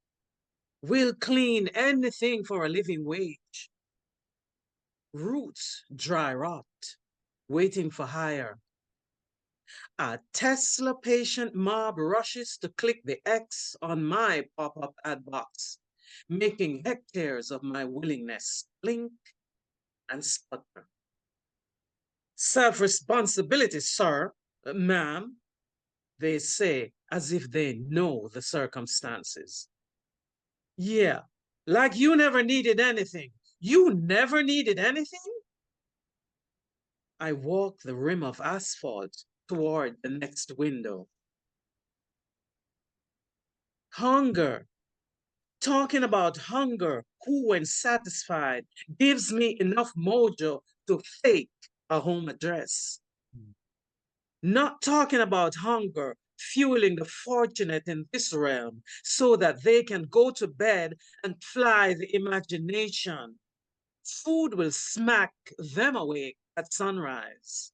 will clean anything for a living wage. roots dry rot, waiting for hire. A Tesla patient mob rushes to click the X on my pop-up ad box, making hectares of my willingness blink and sputter. Self-responsibility, sir, ma'am, they say as if they know the circumstances. Yeah, like you never needed anything. You never needed anything? I walk the rim of asphalt toward the next window. Hunger. Talking about hunger, who, when satisfied, gives me enough mojo to fake a home address. Not talking about hunger, fueling the fortunate in this realm so that they can go to bed and fly the imagination. Food will smack them awake at sunrise.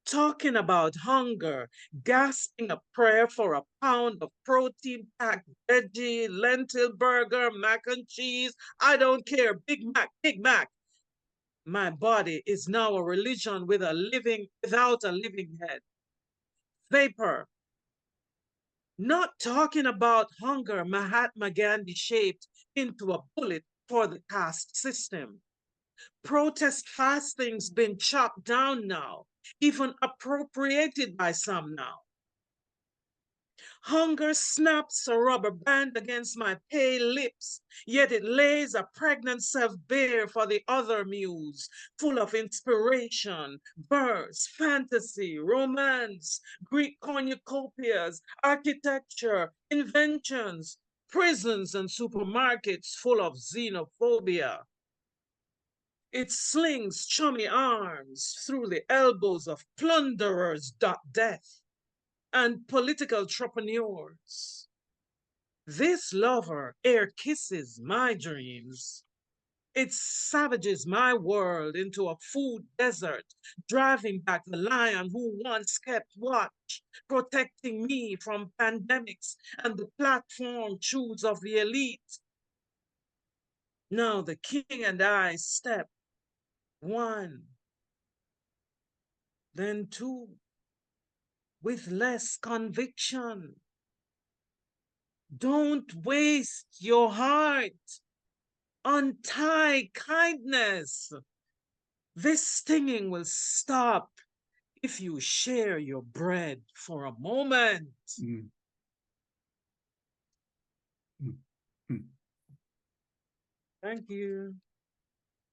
Talking about hunger, gasping a prayer for a pound of protein-packed veggie, lentil burger, mac and cheese. I don't care, Big Mac, Big Mac. My body is now a religion without a living head. Vapor. Not talking about hunger Mahatma Gandhi shaped into a bullet for the caste system. Protest fasting's been chopped down now, even appropriated by some now. Hunger snaps a rubber band against my pale lips, yet it lays a pregnant self bare for the other muse, full of inspiration, verse, fantasy, romance, Greek cornucopias, architecture, inventions, prisons and supermarkets full of xenophobia. It slings chummy arms through the elbows of plunderers. Death and political entrepreneurs. This lover air kisses my dreams. It savages my world into a food desert, driving back the lion who once kept watch, protecting me from pandemics and the platform shoes of the elite. Now the king and I step one, then two, with less conviction. Don't waste your heart. Untie kindness. This stinging will stop if you share your bread for a moment. Mm. Mm. Mm. Thank you.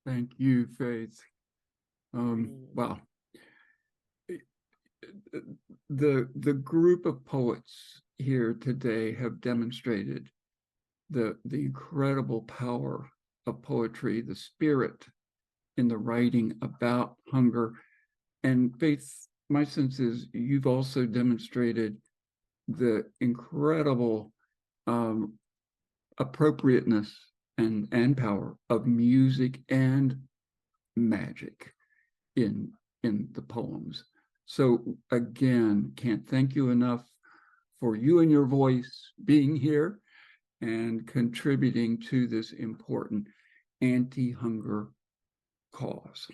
Thank you, Faith. Wow. The group of poets here today have demonstrated the incredible power of poetry, the spirit in the writing about hunger. And Faith, my sense is you've also demonstrated the incredible appropriateness and power of music and magic in the poems. So again, can't thank you enough for you and your voice being here and contributing to this important anti-hunger cause.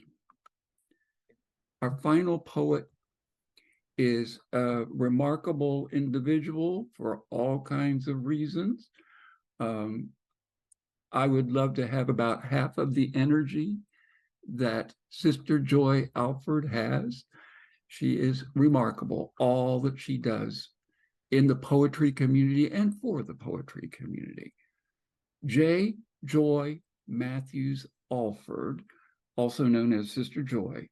Our final poet is a remarkable individual for all kinds of reasons. I would love to have about half of the energy that Sistah Joy Alford has. She is remarkable, all that she does in the poetry community and for the poetry community. J. Joy Matthews Alford, also known as Sistah Joy,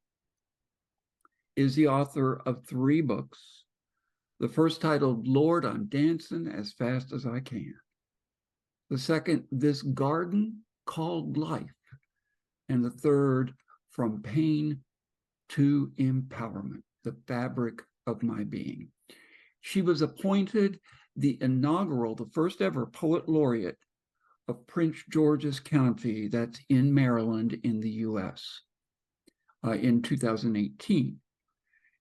is the author of 3 books. The first titled, Lord, I'm Dancing as Fast as I Can. The second, This Garden Called Life. And the third, From Pain to Empowerment, the Fabric of My Being. She was appointed the first ever poet laureate of Prince George's County, that's in Maryland in the US, in 2018.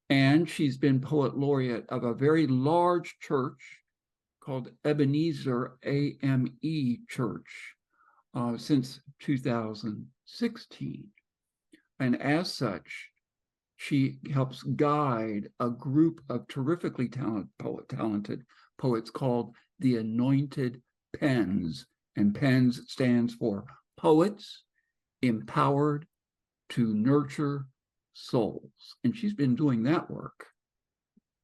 And she's been poet laureate of a very large church called Ebenezer AME Church since 2016. And as such, she helps guide a group of terrifically talented poets called the Anointed Pens. And PENS stands for Poets Empowered to Nurture Souls. And she's been doing that work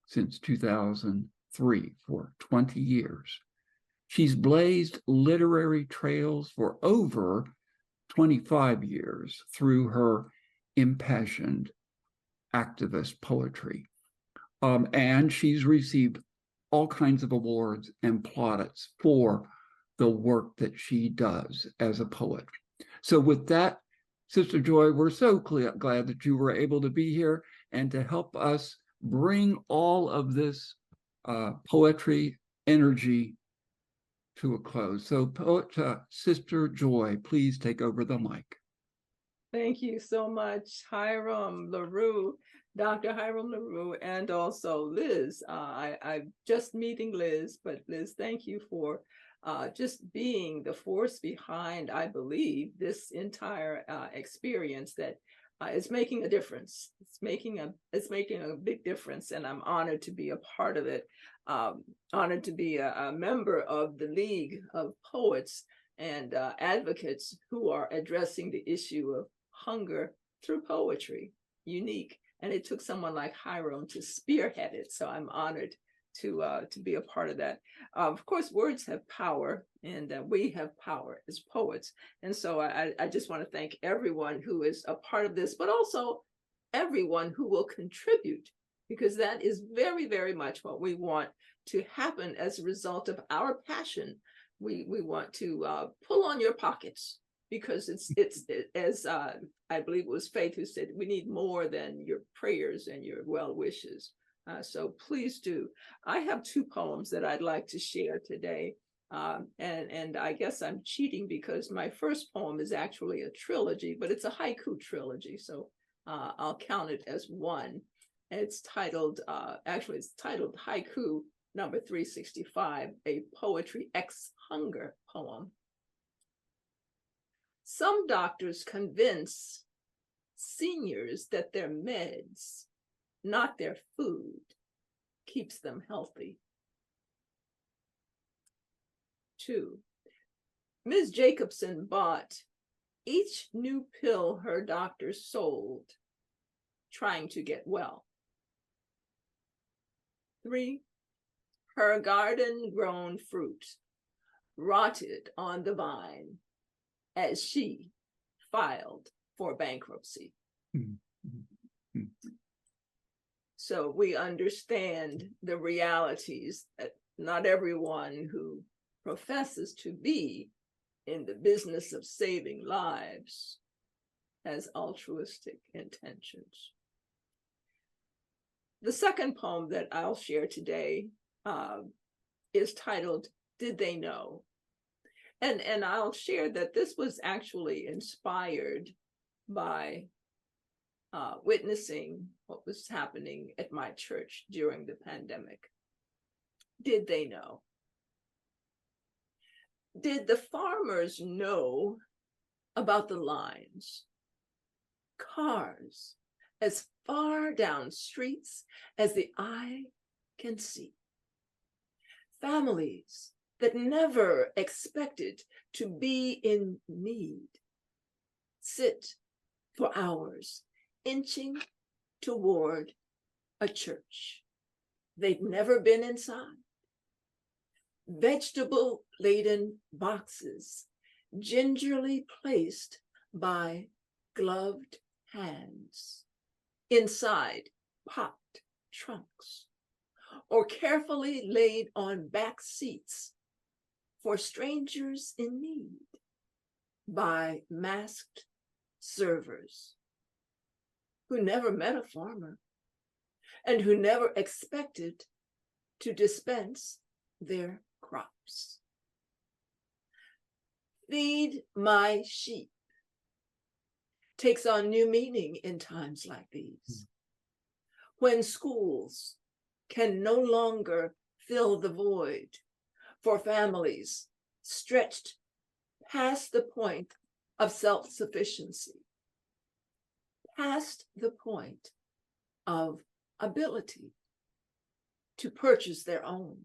since 2003 for 20 years. She's blazed literary trails for over 25 years through her impassioned activist poetry. And she's received all kinds of awards and plaudits for the work that she does as a poet. So with that, Sistah Joy, we're so glad that you were able to be here and to help us bring all of this poetry energy to a close. So poet Sistah Joy, please take over the mic. Thank you so much, Hiram Larew, Dr. Hiram Larew, and also Liz. I'm just meeting Liz, but Liz, thank you for just being the force behind, I believe, this entire experience that is making a difference. It's making a big difference, and I'm honored to be a part of it. Honored to be a member of the League of Poets and advocates who are addressing the issue of hunger through poetry. Unique, and it took someone like Hiram to spearhead it. So I'm honored to be a part of that. Of course, words have power, and we have power as poets. And so I just want to thank everyone who is a part of this, but also everyone who will contribute, because that is very, very much what we want to happen as a result of our passion. We want to pull on your pockets, because it's as I believe it was Faith who said, we need more than your prayers and your well wishes. So please do. I have two poems that I'd like to share today. And I guess I'm cheating because my first poem is actually a trilogy, but it's a haiku trilogy. So I'll count it as one. It's titled, it's titled Haiku number 365, a poetry ex-hunger poem. Some doctors convince seniors that their meds, not their food, keeps them healthy. 2, Ms. Jacobson bought each new pill her doctor sold, trying to get well. 3, her garden-grown fruit rotted on the vine as she filed for bankruptcy. Mm-hmm. So we understand the realities that not everyone who professes to be in the business of saving lives has altruistic intentions. The second poem that I'll share today is titled, Did They Know? And I'll share that this was actually inspired by witnessing what was happening at my church during the pandemic. Did they know? Did the farmers know about the lines? Cars as far down streets as the eye can see. Families that never expected to be in need sit for hours inching toward a church they've never been inside. Vegetable-laden boxes gingerly placed by gloved hands inside popped trunks, or carefully laid on back seats for strangers in need by masked servers who never met a farmer and who never expected to dispense their crops. Feed my sheep takes on new meaning in times like these, when schools can no longer fill the void for families stretched past the point of self-sufficiency, past the point of ability to purchase their own.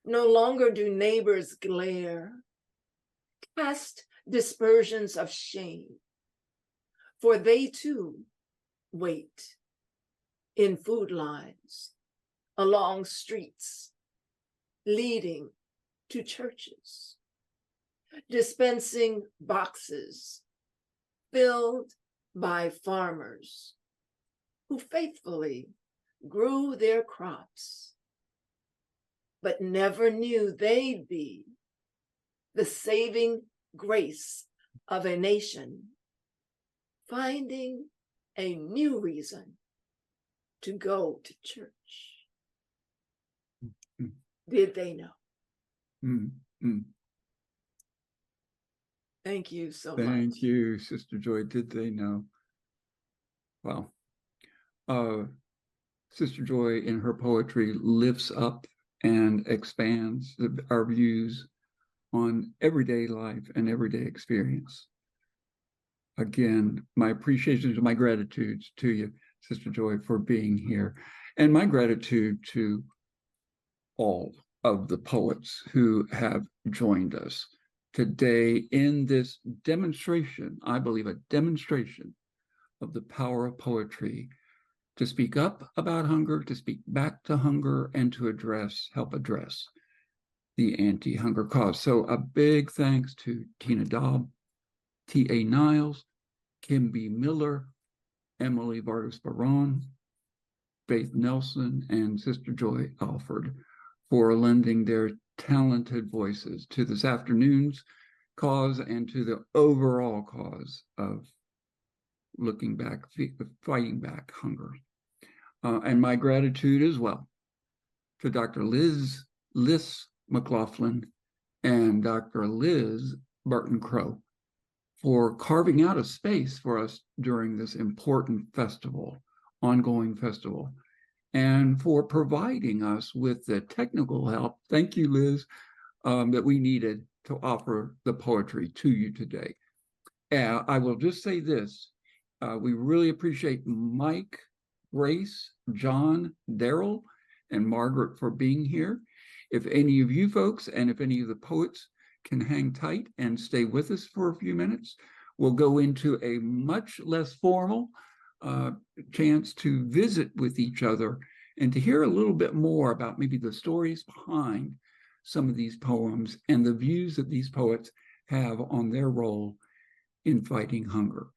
No longer do neighbors glare, cast dispersions of shame, for they too wait in food lines, along streets, leading to churches, dispensing boxes filled by farmers who faithfully grew their crops, but never knew they'd be the saving grace of a nation, finding a new reason to go to church. Did they know? Mm-hmm. Thank you so much. Thank you, Sister Joy. Did they know? Wow. Sister Joy in her poetry lifts up and expands our views on everyday life and everyday experience. Again, my appreciation and my gratitude to you, Sister Joy, for being here. And my gratitude to all of the poets who have joined us today in this demonstration, I believe a demonstration of the power of poetry to speak up about hunger, to speak back to hunger, and to help address the anti-hunger cause. So a big thanks to Tina Daub, T.A. Niles, Kim B. Miller, Emily Vargas-Barón, Faith Nelson, and Sister Joy Alford for lending their talented voices to this afternoon's cause and to the overall cause of looking back, fighting back hunger. And my gratitude as well to Dr. Liz McLaughlin and Dr. Liz Burton Crow for carving out a space for us during this important festival, ongoing festival, and for providing us with the technical help, thank you, Liz, that we needed to offer the poetry to you today. I will just say this, we really appreciate Mike, Grace, John, Daryl, and Margaret for being here. If any of you folks and if any of the poets can hang tight and stay with us for a few minutes, we'll go into a much less formal chance to visit with each other and to hear a little bit more about maybe the stories behind some of these poems and the views that these poets have on their role in fighting hunger.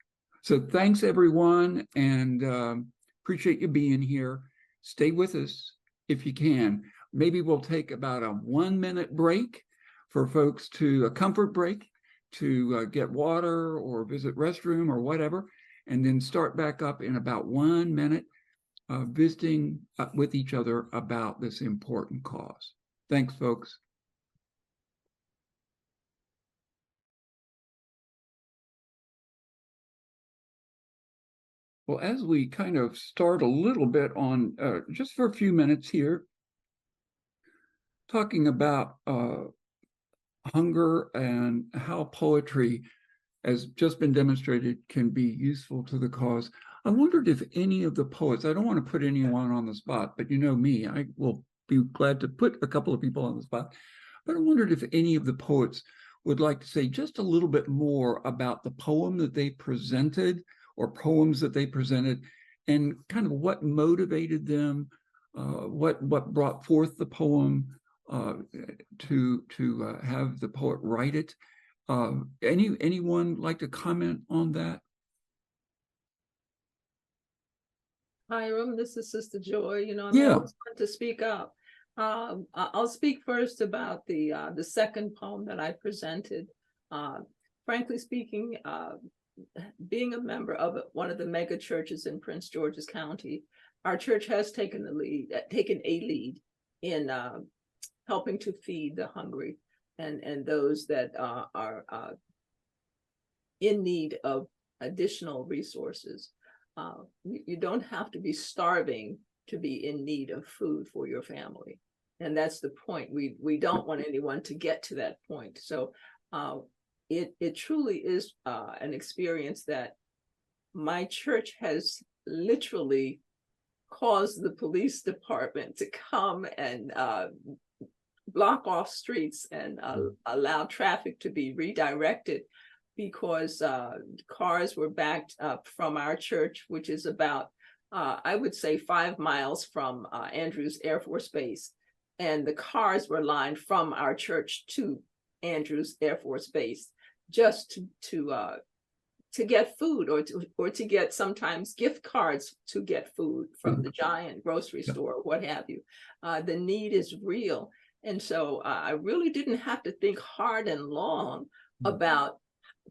So thanks, everyone, and appreciate you being here. Stay with us if you can. Maybe we'll take about a 1-minute break for folks a comfort break, to get water or visit restroom or whatever, and then start back up in about 1 minute, visiting with each other about this important cause. Thanks, folks. Well, as we kind of start a little bit on, just for a few minutes here, talking about hunger and how poetry, as just been demonstrated, can be useful to the cause. I wondered if any of the poets, I don't want to put anyone on the spot, but you know me, I will be glad to put a couple of people on the spot, but I wondered if any of the poets would like to say just a little bit more about the poem that they presented or poems that they presented and kind of what motivated them, what brought forth the poem, to have the poet write it. Anyone like to comment on that? Hiram, this is Sister Joy. I'm Yeah. always want to speak up. I'll speak first about the second poem that I presented. Frankly speaking, being a member of one of the mega churches in Prince George's County, our church has taken a lead in helping to feed the hungry and those that are in need of additional resources. You don't have to be starving to be in need of food for your family. And that's the point. We don't want anyone to get to that point. So it truly is an experience that my church has literally caused the police department to come and block off streets and allow traffic to be redirected because cars were backed up from our church, which is about, I would say, 5 miles from Andrews Air Force Base. And the cars were lined from our church to Andrews Air Force Base just to get food or to get sometimes gift cards to get food from the giant grocery store, what have you. The need is real. And so I really didn't have to think hard and long about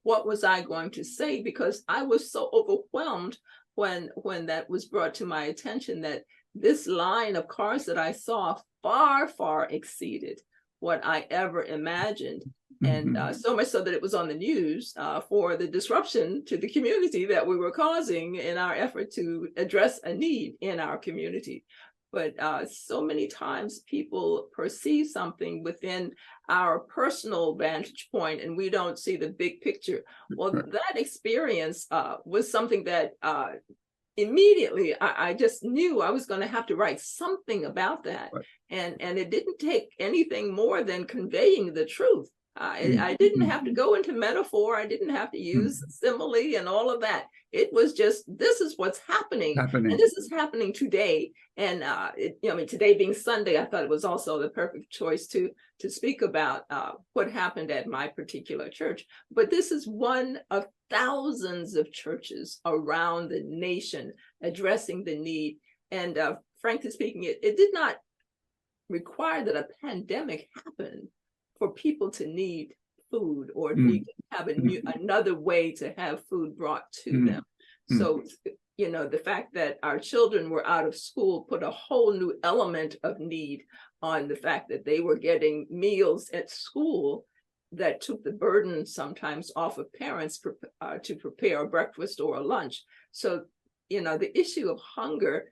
what was I going to say, because I was so overwhelmed when that was brought to my attention that this line of cars that I saw far exceeded what I ever imagined. And so much so that it was on the news for the disruption to the community that we were causing in our effort to address a need in our community. But so many times people perceive something within our personal vantage point and we don't see the big picture. Well, that experience was something that immediately I just knew I was going to have to write something about that. And it didn't take anything more than conveying the truth. I didn't have to go into metaphor. I didn't have to use simile and all of that. It was just, this is what's happening. And this is happening today. And today being Sunday, I thought it was also the perfect choice to speak about what happened at my particular church. But this is one of thousands of churches around the nation addressing the need. And frankly speaking, it did not require that a pandemic happen for people to need food or need to have another way to have food brought to them. So, the fact that our children were out of school put a whole new element of need on the fact that they were getting meals at school that took the burden sometimes off of parents to prepare a breakfast or a lunch. So, the issue of hunger,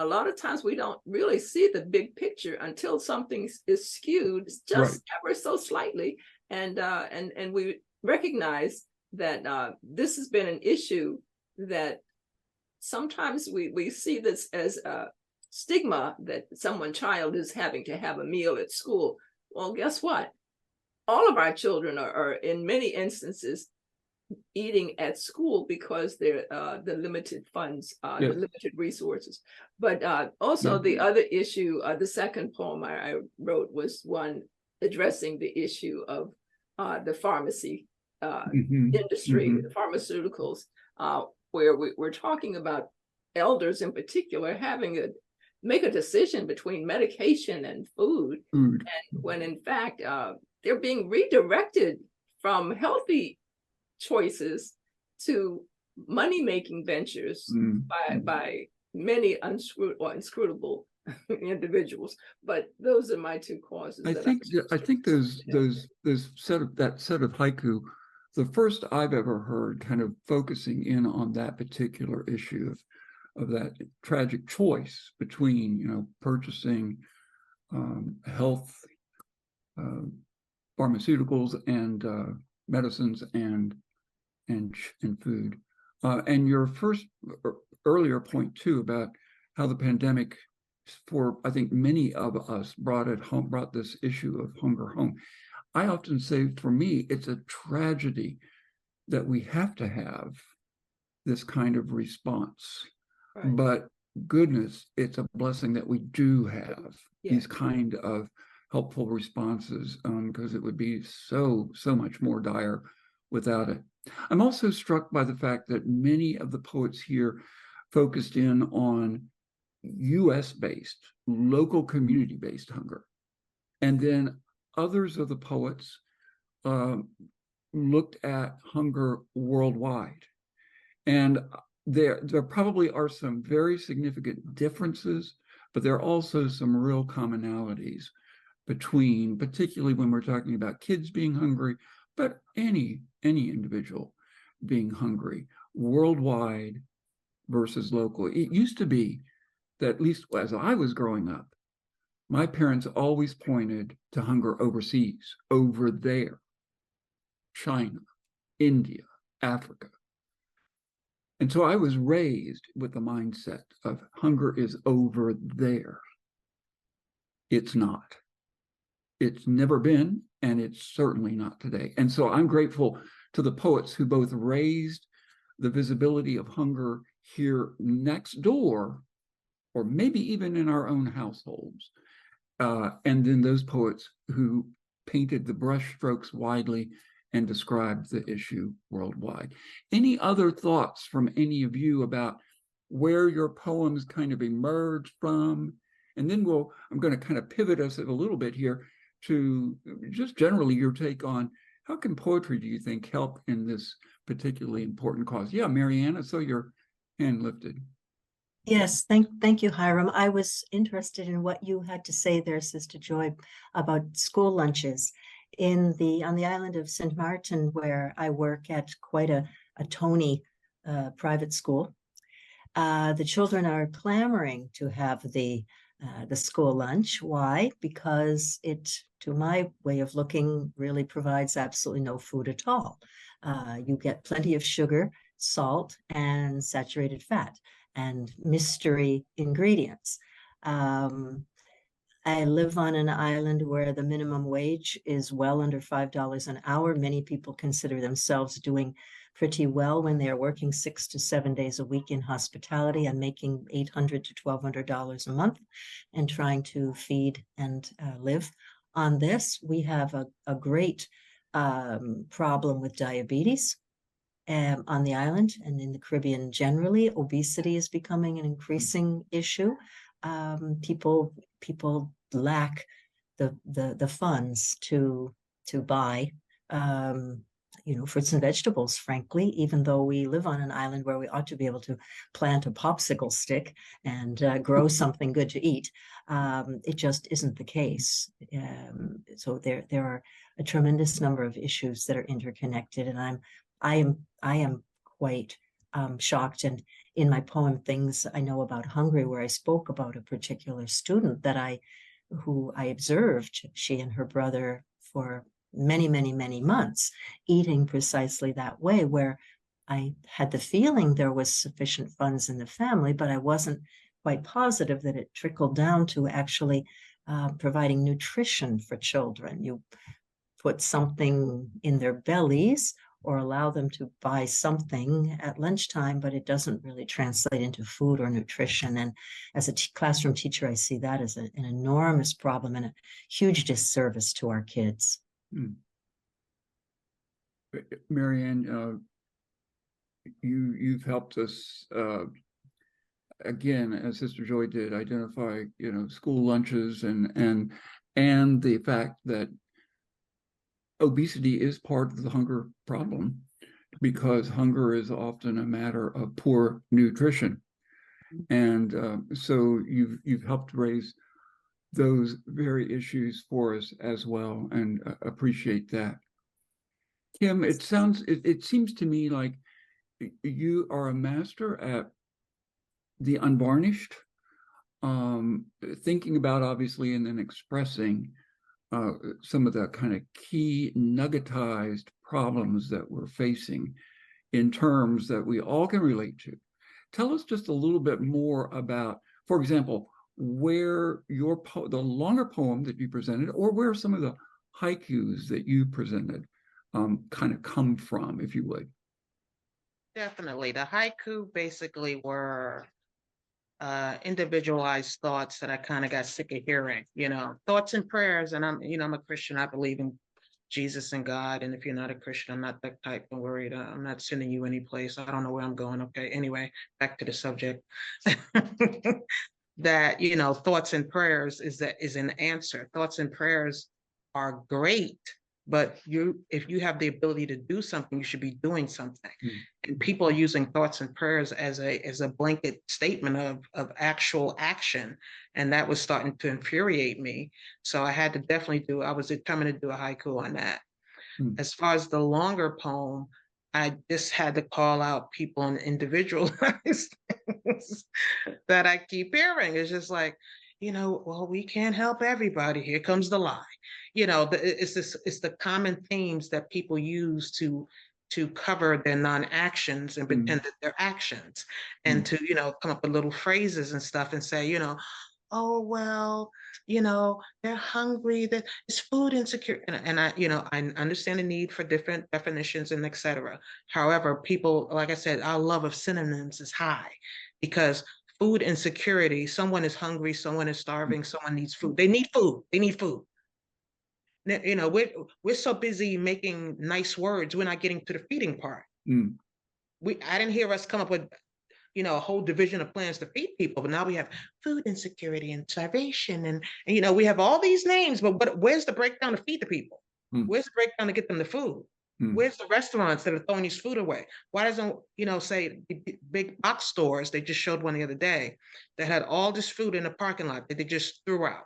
a lot of times we don't really see the big picture until something is skewed just ever so slightly. And we recognize that this has been an issue that sometimes we see this as a stigma that child is having to have a meal at school. Well, guess what? All of our children are in many instances eating at school because they're the limited funds, the limited resources. But also the other issue, the second poem I wrote was one addressing the issue of the pharmacy industry, the pharmaceuticals, where we're talking about elders in particular having to make a decision between medication and food. And when in fact, they're being redirected from healthy choices to money-making ventures by many inscrutable individuals. But those are my two causes. I think that set of haiku, the first I've ever heard kind of focusing in on that particular issue of that tragic choice between purchasing health pharmaceuticals and medicines and food. And your first earlier point too about how the pandemic, for I think many of us, brought this issue of hunger home. I often say, for me, it's a tragedy that we have to have this kind of response. But goodness, it's a blessing that we do have these kind of helpful responses, because it would be so much more dire without it. I'm also struck by the fact that many of the poets here focused in on US-based, local community-based hunger. And then others of the poets looked at hunger worldwide. And there probably are some very significant differences, but there are also some real commonalities between, particularly when we're talking about kids being hungry, but any individual being hungry, worldwide versus local. It used to be that, at least as I was growing up, my parents always pointed to hunger overseas, over there. China, India, Africa. And so I was raised with the mindset of hunger is over there. It's not. It's never been, and it's certainly not today. And so I'm grateful to the poets who both raised the visibility of hunger here next door, or maybe even in our own households. And then those poets who painted the brushstrokes widely and described the issue worldwide. Any other thoughts from any of you about where your poems kind of emerged from? And then I'm going to kind of pivot us a little bit here to just generally your take on how can poetry, do you think, help in this particularly important cause? Yeah, Marianne, I saw your hand lifted. Yes, thank you, Hiram. I was interested in what you had to say there, Sistah Joy, about school lunches. On the island of St. Martin, where I work at quite a Tony private school, the children are clamoring to have the school lunch. Why? Because it, to my way of looking, really provides absolutely no food at all. You get plenty of sugar, salt, and saturated fat, and mystery ingredients. I live on an island where the minimum wage is well under $5 an hour. Many people consider themselves doing pretty well when they are working 6 to 7 days a week in hospitality and making $800 to $1,200 a month and trying to feed and live on this. We have a great problem with diabetes on the island and in the Caribbean generally. Obesity is becoming an increasing issue. People lack the funds to buy fruits and vegetables, frankly, even though we live on an island where we ought to be able to plant a popsicle stick and grow something good to eat. It just isn't the case. So there are a tremendous number of issues that are interconnected, and I am quite shocked. And in my poem, Things I Know About Hungry, where I spoke about a particular student who I observed, she and her brother for many, many, many months, eating precisely that way, where I had the feeling there was sufficient funds in the family, but I wasn't quite positive that it trickled down to actually providing nutrition for children. You put something in their bellies or allow them to buy something at lunchtime, but it doesn't really translate into food or nutrition. And as a classroom teacher, I see that as an enormous problem and a huge disservice to our kids. Marianne, you've helped us again, as Sistah Joy did, identify school lunches and the fact that obesity is part of the hunger problem, because hunger is often a matter of poor nutrition. And so you've helped raise those very issues for us as well, and appreciate that. Kim, it seems to me like you are a master at the unvarnished, thinking about, obviously, and then expressing some of the kind of key nuggetized problems that we're facing in terms that we all can relate to. Tell us just a little bit more about, for example, where the longer poem that you presented, or where some of the haikus that you presented kind of come from, if you would. Definitely. The haiku basically were individualized thoughts that I kind of got sick of hearing, thoughts and prayers. And I'm a Christian. I believe in Jesus and God. And if you're not a Christian, I'm not that type. Don't worry. I'm not sending you any place. I don't know where I'm going. Okay. Anyway, back to the subject. That, thoughts and prayers is an answer. Thoughts and prayers are great, but if you have the ability to do something, you should be doing something. And people are using thoughts and prayers as a blanket statement of actual action. And that was starting to infuriate me. So I had to I was determined to do a haiku on that. As far as the longer poem, I just had to call out people and individualized things that I keep hearing. It's just like, well, we can't help everybody. Here comes the lie. It's the common themes that people use to cover their non-actions and pretend that they're actions, and to, come up with little phrases and stuff and say, oh, well, they're hungry, that it's food insecure. And I understand the need for different definitions and etc. However, people, like I said, our love of synonyms is high, because food insecurity, someone is hungry, someone is starving, someone needs food. They need food. They need food. We're so busy making nice words, we're not getting to the feeding part. I didn't hear us come up with a whole division of plans to feed people, but now we have food insecurity and starvation, and we have all these names, but where's the breakdown to feed the people? Where's the breakdown to get them the food? Where's the restaurants that are throwing these food away? Why doesn't, say big box stores, they just showed one the other day that had all this food in the parking lot that they just threw out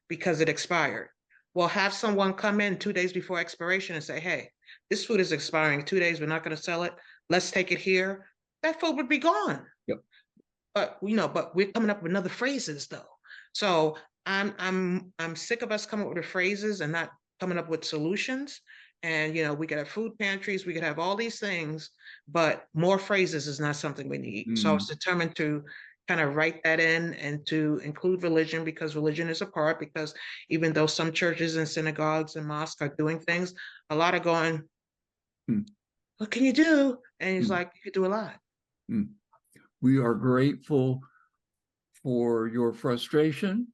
because it expired. Well, have someone come in 2 days before expiration and say, hey, this food is expiring in 2 days, we're not going to sell it, let's take it here. That food would be gone. Yep. But we're coming up with other phrases though. So I'm sick of us coming up with the phrases and not coming up with solutions. And we could have food pantries, we could have all these things, but more phrases is not something we need. So I was determined to kind of write that in and to include religion, because religion is a part, because even though some churches and synagogues and mosques are doing things, a lot are going, what can you do? And he's like, you can do a lot. We are grateful for your frustration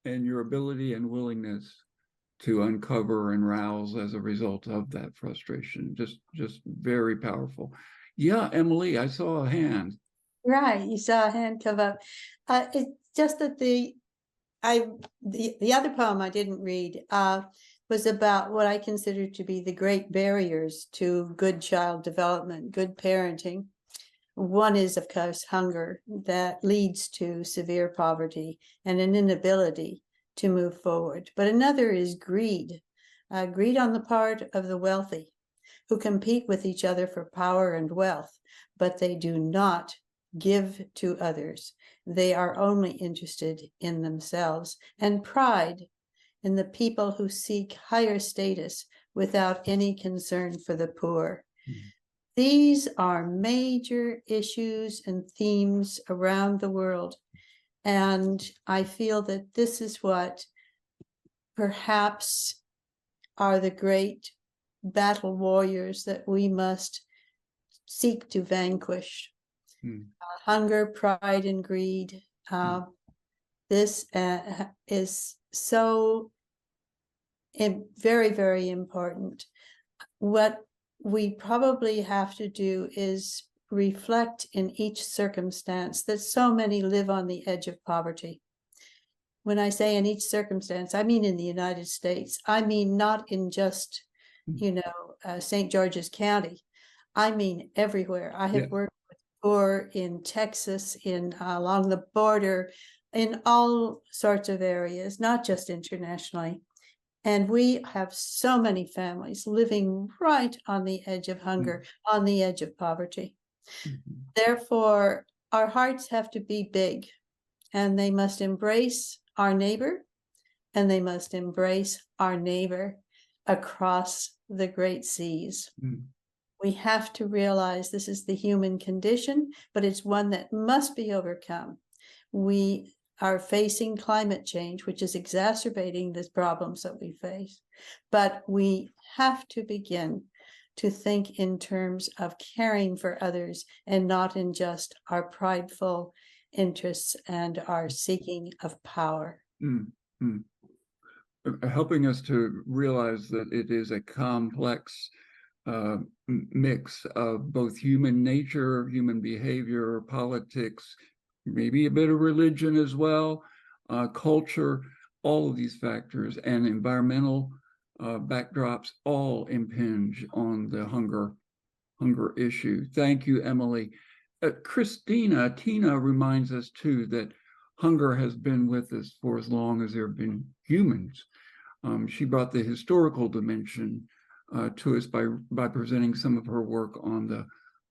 and your ability and willingness to uncover and rouse as a result of that frustration. Just very powerful. Yeah, Emily, I saw a hand. Right, you saw a hand come up. It's just that the other poem I didn't read was about what I consider to be the great barriers to good child development, good parenting. One is, of course, hunger that leads to severe poverty and an inability to move forward. But another is greed, greed on the part of the wealthy, who compete with each other for power and wealth, but they do not give to others. They are only interested in themselves, and pride in the people who seek higher status without any concern for the poor. These are major issues and themes around the world. And I feel that this is what perhaps are the great battle warriors that we must seek to vanquish. Hunger, pride, and greed. This is so very, very important. What we probably have to do is reflect in each circumstance that so many live on the edge of poverty. When I say in each circumstance, I mean in the United States. I mean not in just, St. George's County. I mean everywhere. I have worked with poor in Texas, along the border, in all sorts of areas, not just internationally. And we have so many families living right on the edge of hunger, on the edge of poverty. Therefore, our hearts have to be big, and they must embrace our neighbor, and they must embrace our neighbor across the great seas. We have to realize this is the human condition, but it's one that must be overcome. We are facing climate change, which is exacerbating the problems that we face. But we have to begin to think in terms of caring for others and not in just our prideful interests and our seeking of power. Helping us to realize that it is a complex mix of both human nature, human behavior, politics, maybe a bit of religion as well, culture, all of these factors, and environmental backdrops all impinge on the hunger issue. Thank you, Emily. Tina reminds us too that hunger has been with us for as long as there have been humans. She brought the historical dimension to us by presenting some of her work on the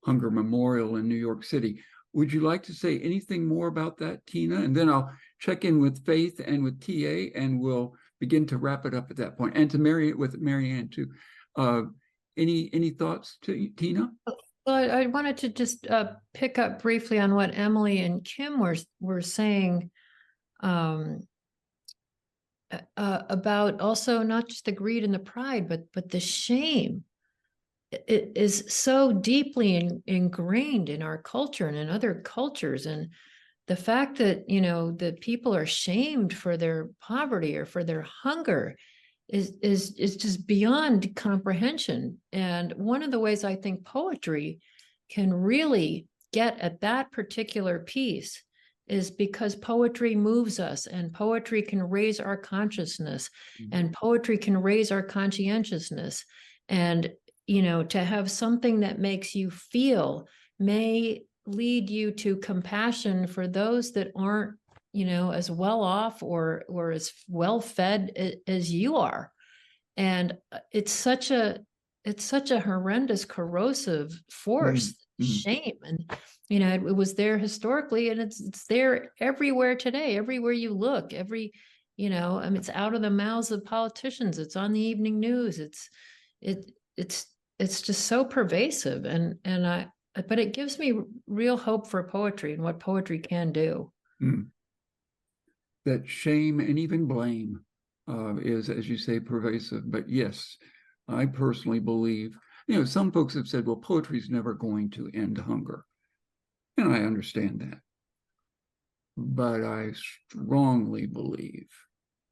Hunger Memorial in New York City. Would you like to say anything more about that, Tina? And then I'll check in with Faith and with TA, and we'll begin to wrap it up at that point. And to Marianne too. Any thoughts to Tina? Well, I wanted to just pick up briefly on what Emily and Kim were saying about also not just the greed and the pride, but the shame. It is so deeply ingrained in our culture and in other cultures. And the fact that, that people are shamed for their poverty or for their hunger is just beyond comprehension. And one of the ways I think poetry can really get at that particular piece is because poetry moves us, and poetry can raise our consciousness, and poetry can raise our conscientiousness. And to have something that makes you feel may lead you to compassion for those that aren't, as well off or as well fed as you are. And it's such a horrendous, corrosive force, shame. And, it was there historically, and it's there everywhere today, everywhere you look, it's out of the mouths of politicians. It's on the evening news. It's just so pervasive, but it gives me real hope for poetry and what poetry can do. That shame and even blame is, as you say, pervasive. But yes, I personally believe, some folks have said, well, poetry is never going to end hunger. And I understand that. But I strongly believe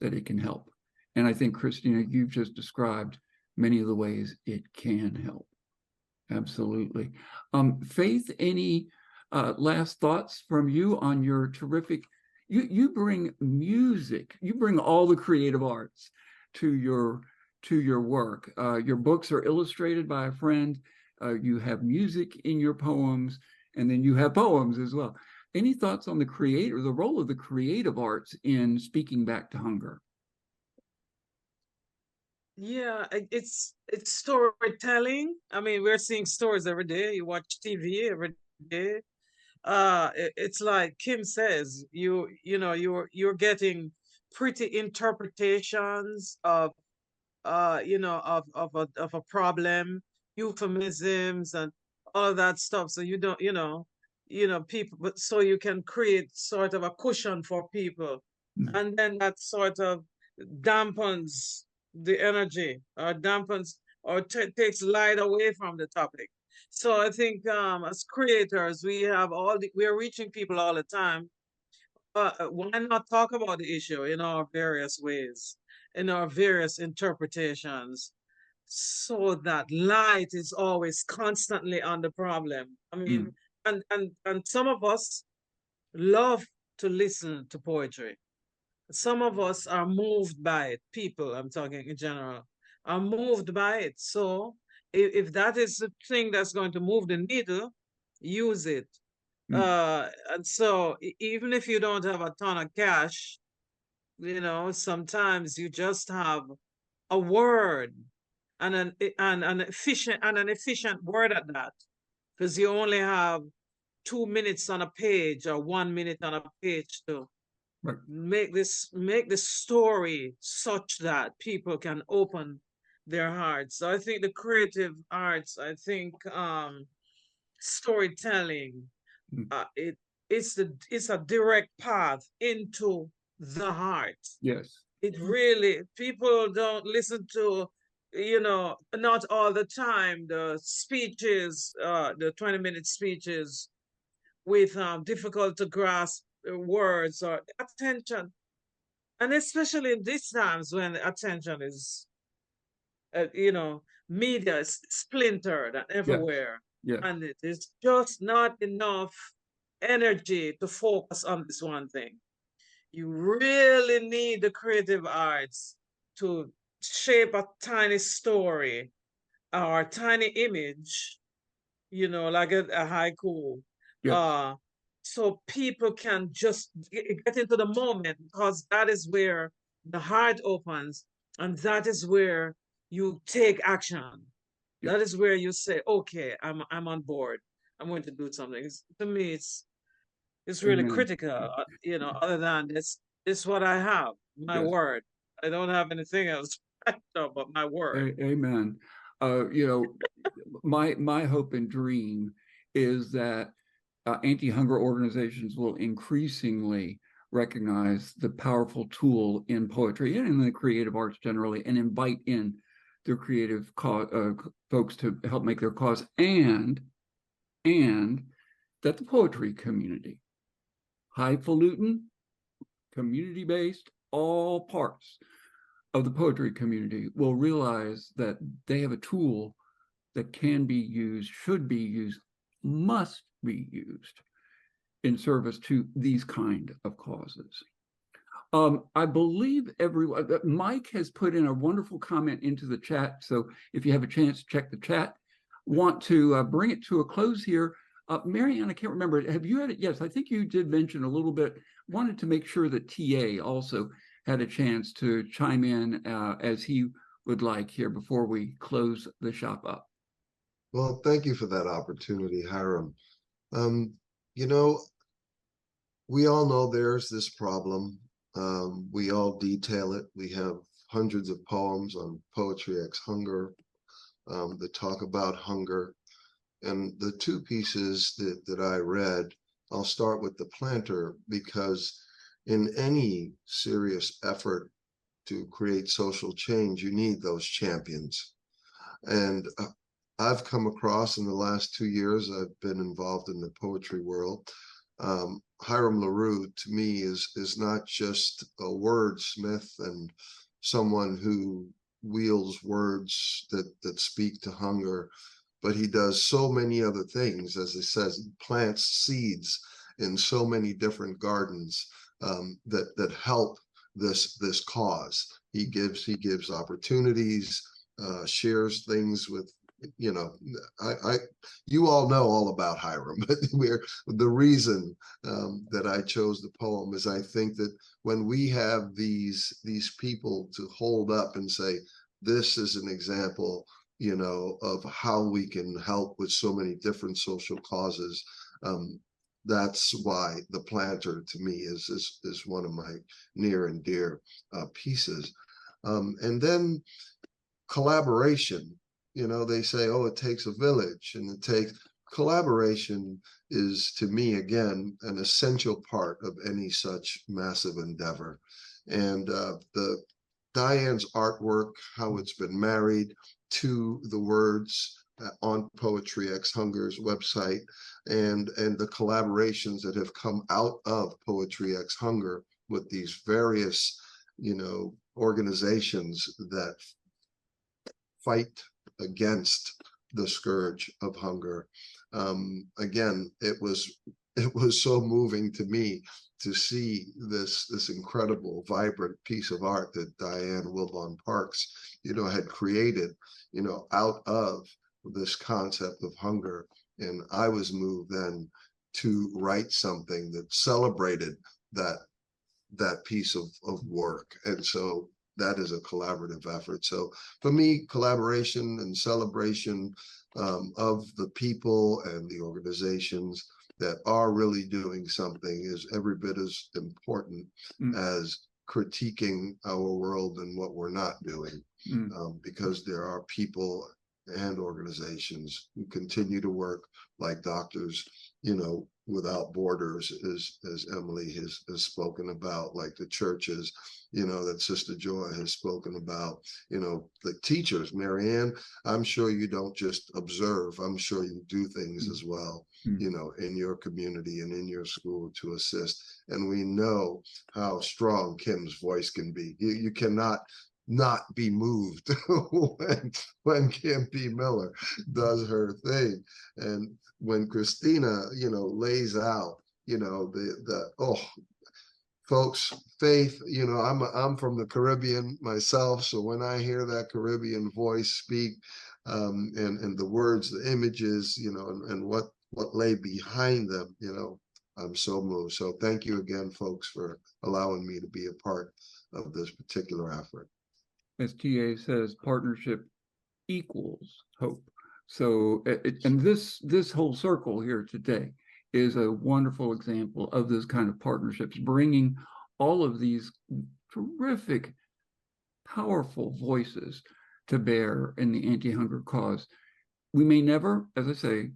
that it can help. And I think, Christina, you've just described many of the ways it can help. Absolutely. Faith, any last thoughts from you on your terrific, you bring music, you bring all the creative arts to your work. Your books are illustrated by a friend. You have music in your poems, and then you have poems as well. Any thoughts on the role of the creative arts in speaking back to hunger? Yeah, it's storytelling. I mean, we're seeing stories every day. You watch TV every day. It's like Kim says, you're getting pretty interpretations of of a problem, euphemisms and all of that stuff. So you don't, people, but so you can create sort of a cushion for people. And then that sort of dampens the energy, or dampens or takes light away from the topic. So I think as creators, we're reaching people all the time. Why not talk about the issue in our various ways, in our various interpretations, so that light is always constantly on the problem? I mean, and some of us love to listen to poetry. Some of us are moved by it. People, I'm talking in general, are moved by it. So if that is the thing that's going to move the needle, use it. And so even if you don't have a ton of cash, sometimes you just have a word, and an efficient word at that, because you only have 2 minutes on a page or 1 minute on a page to make the story such that people can open their hearts. So I think the creative arts, I think storytelling, it's a direct path into the heart. Yes. It really, people don't listen to, not all the time, the speeches, the 20-minute speeches with difficult to grasp words or attention. And especially in these times when attention is, media is splintered and everywhere. Yeah. And it is just not enough energy to focus on this one thing. You really need the creative arts to shape a tiny story or a tiny image, like a haiku. Yes. So people can just get into the moment, because that is where the heart opens, and that is where you take action. Yeah. That is where you say, okay, I'm on board. I'm going to do something. To me, It's really Amen. critical. Other than this what I have, my Yes. word. I don't have anything else but my word. Amen. My hope and dream is that anti-hunger organizations will increasingly recognize the powerful tool in poetry and in the creative arts generally, and invite in their creative folks to help make their cause, and that the poetry community, highfalutin, community-based, all parts of the poetry community will realize that they have a tool that can be used, should be used, must be used in service to these kind of causes. I believe everyone, Mike has put in a wonderful comment into the chat. So if you have a chance to check the chat, want to bring it to a close here. Marianne, I can't remember, have you had it? Yes, I think you did mention a little bit, wanted to make sure that TA also had a chance to chime in as he would like here before we close the shop up. Well, thank you for that opportunity, Hiram. You know, we all know there's this problem. We all detail it. We have hundreds of poems on Poetry X Hunger that talk about hunger. And the two pieces that I read, I'll start with the planter, because in any serious effort to create social change, you need those champions. And I've come across, in the last 2 years, I've been involved in the poetry world. Hiram Larew, to me, is not just a wordsmith and someone who wields words that speak to hunger, but he does so many other things. As he says, plants seeds in so many different gardens that help this cause. He gives opportunities, shares things with, you know, you all know all about Hiram, but the reason that I chose the poem is I think that when we have these people to hold up and say, this is an example, you know, of how we can help with so many different social causes. That's why the planter, to me, is one of my near and dear pieces. And then collaboration. You know, they say, oh, it takes a village, and it takes collaboration is, to me, again, an essential part of any such massive endeavor. And the Diane's artwork, how it's been married to the words on Poetry X Hunger's website, and the collaborations that have come out of Poetry X Hunger with these various, you know, organizations that fight against the scourge of hunger. Again, it was so moving to me to see this incredible, vibrant piece of art that Diane Wilbon Parks, you know, had created, you know, out of this concept of hunger. And I was moved then to write something that celebrated that piece of work. And so that is a collaborative effort. So for me, collaboration and celebration of the people and the organizations that are really doing something is every bit as important as critiquing our world and what we're not doing, because there are people and organizations who continue to work, like Doctors, you know, Without Borders, as Emily has spoken about, like the churches, you know, that Sistah Joy has spoken about, you know, the teachers. Marianne, I'm sure you don't just observe, I'm sure you do things as well, you know, in your community and in your school to assist. And we know how strong Kim's voice can be. You cannot not be moved when Kim P. Miller does her thing. And when Christina, you know, lays out, you know, folks, faith, you know, I'm from the Caribbean myself. So when I hear that Caribbean voice speak, and the words, the images, you know, and what lay behind them, you know, I'm so moved. So thank you again, folks, for allowing me to be a part of this particular effort. As TA says, partnership equals hope. So, and this whole circle here today is a wonderful example of those kind of partnerships, bringing all of these terrific, powerful voices to bear in the anti-hunger cause. We may never, as I say,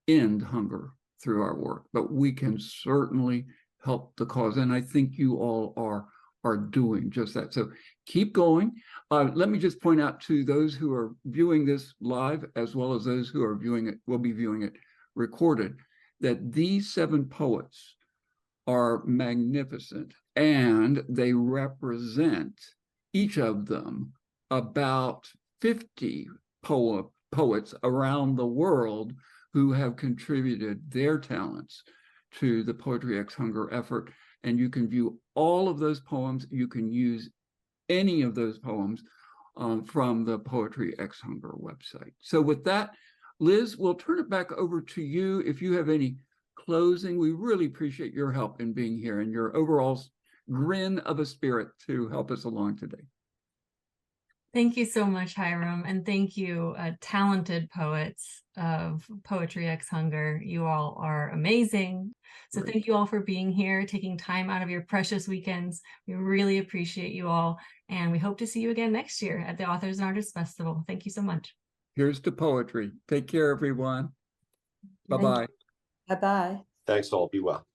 end hunger through our work, but we can certainly help the cause. And I think you all are doing just that. So keep going. Let me just point out to those who are viewing this live, as well as those who are viewing it, will be viewing it recorded, that these 7 poets are magnificent, and they represent, each of them, about 50 poets around the world who have contributed their talents to the Poetry X Hunger effort. And you can view all of those poems. You can use any of those poems from the Poetry X Hunger website. So with that, Liz, we'll turn it back over to you. If you have any closing, we really appreciate your help in being here and your overall grin of a spirit to help us along today. Thank you so much, Hiram, and thank you, talented poets of Poetry X Hunger. You all are amazing. So Great. Thank you all for being here, taking time out of your precious weekends. We really appreciate you all, and we hope to see you again next year at the Authors and Artists Festival. Thank you so much. Here's to poetry. Take care, everyone. Bye-bye. Bye-bye. Thanks all. Be well.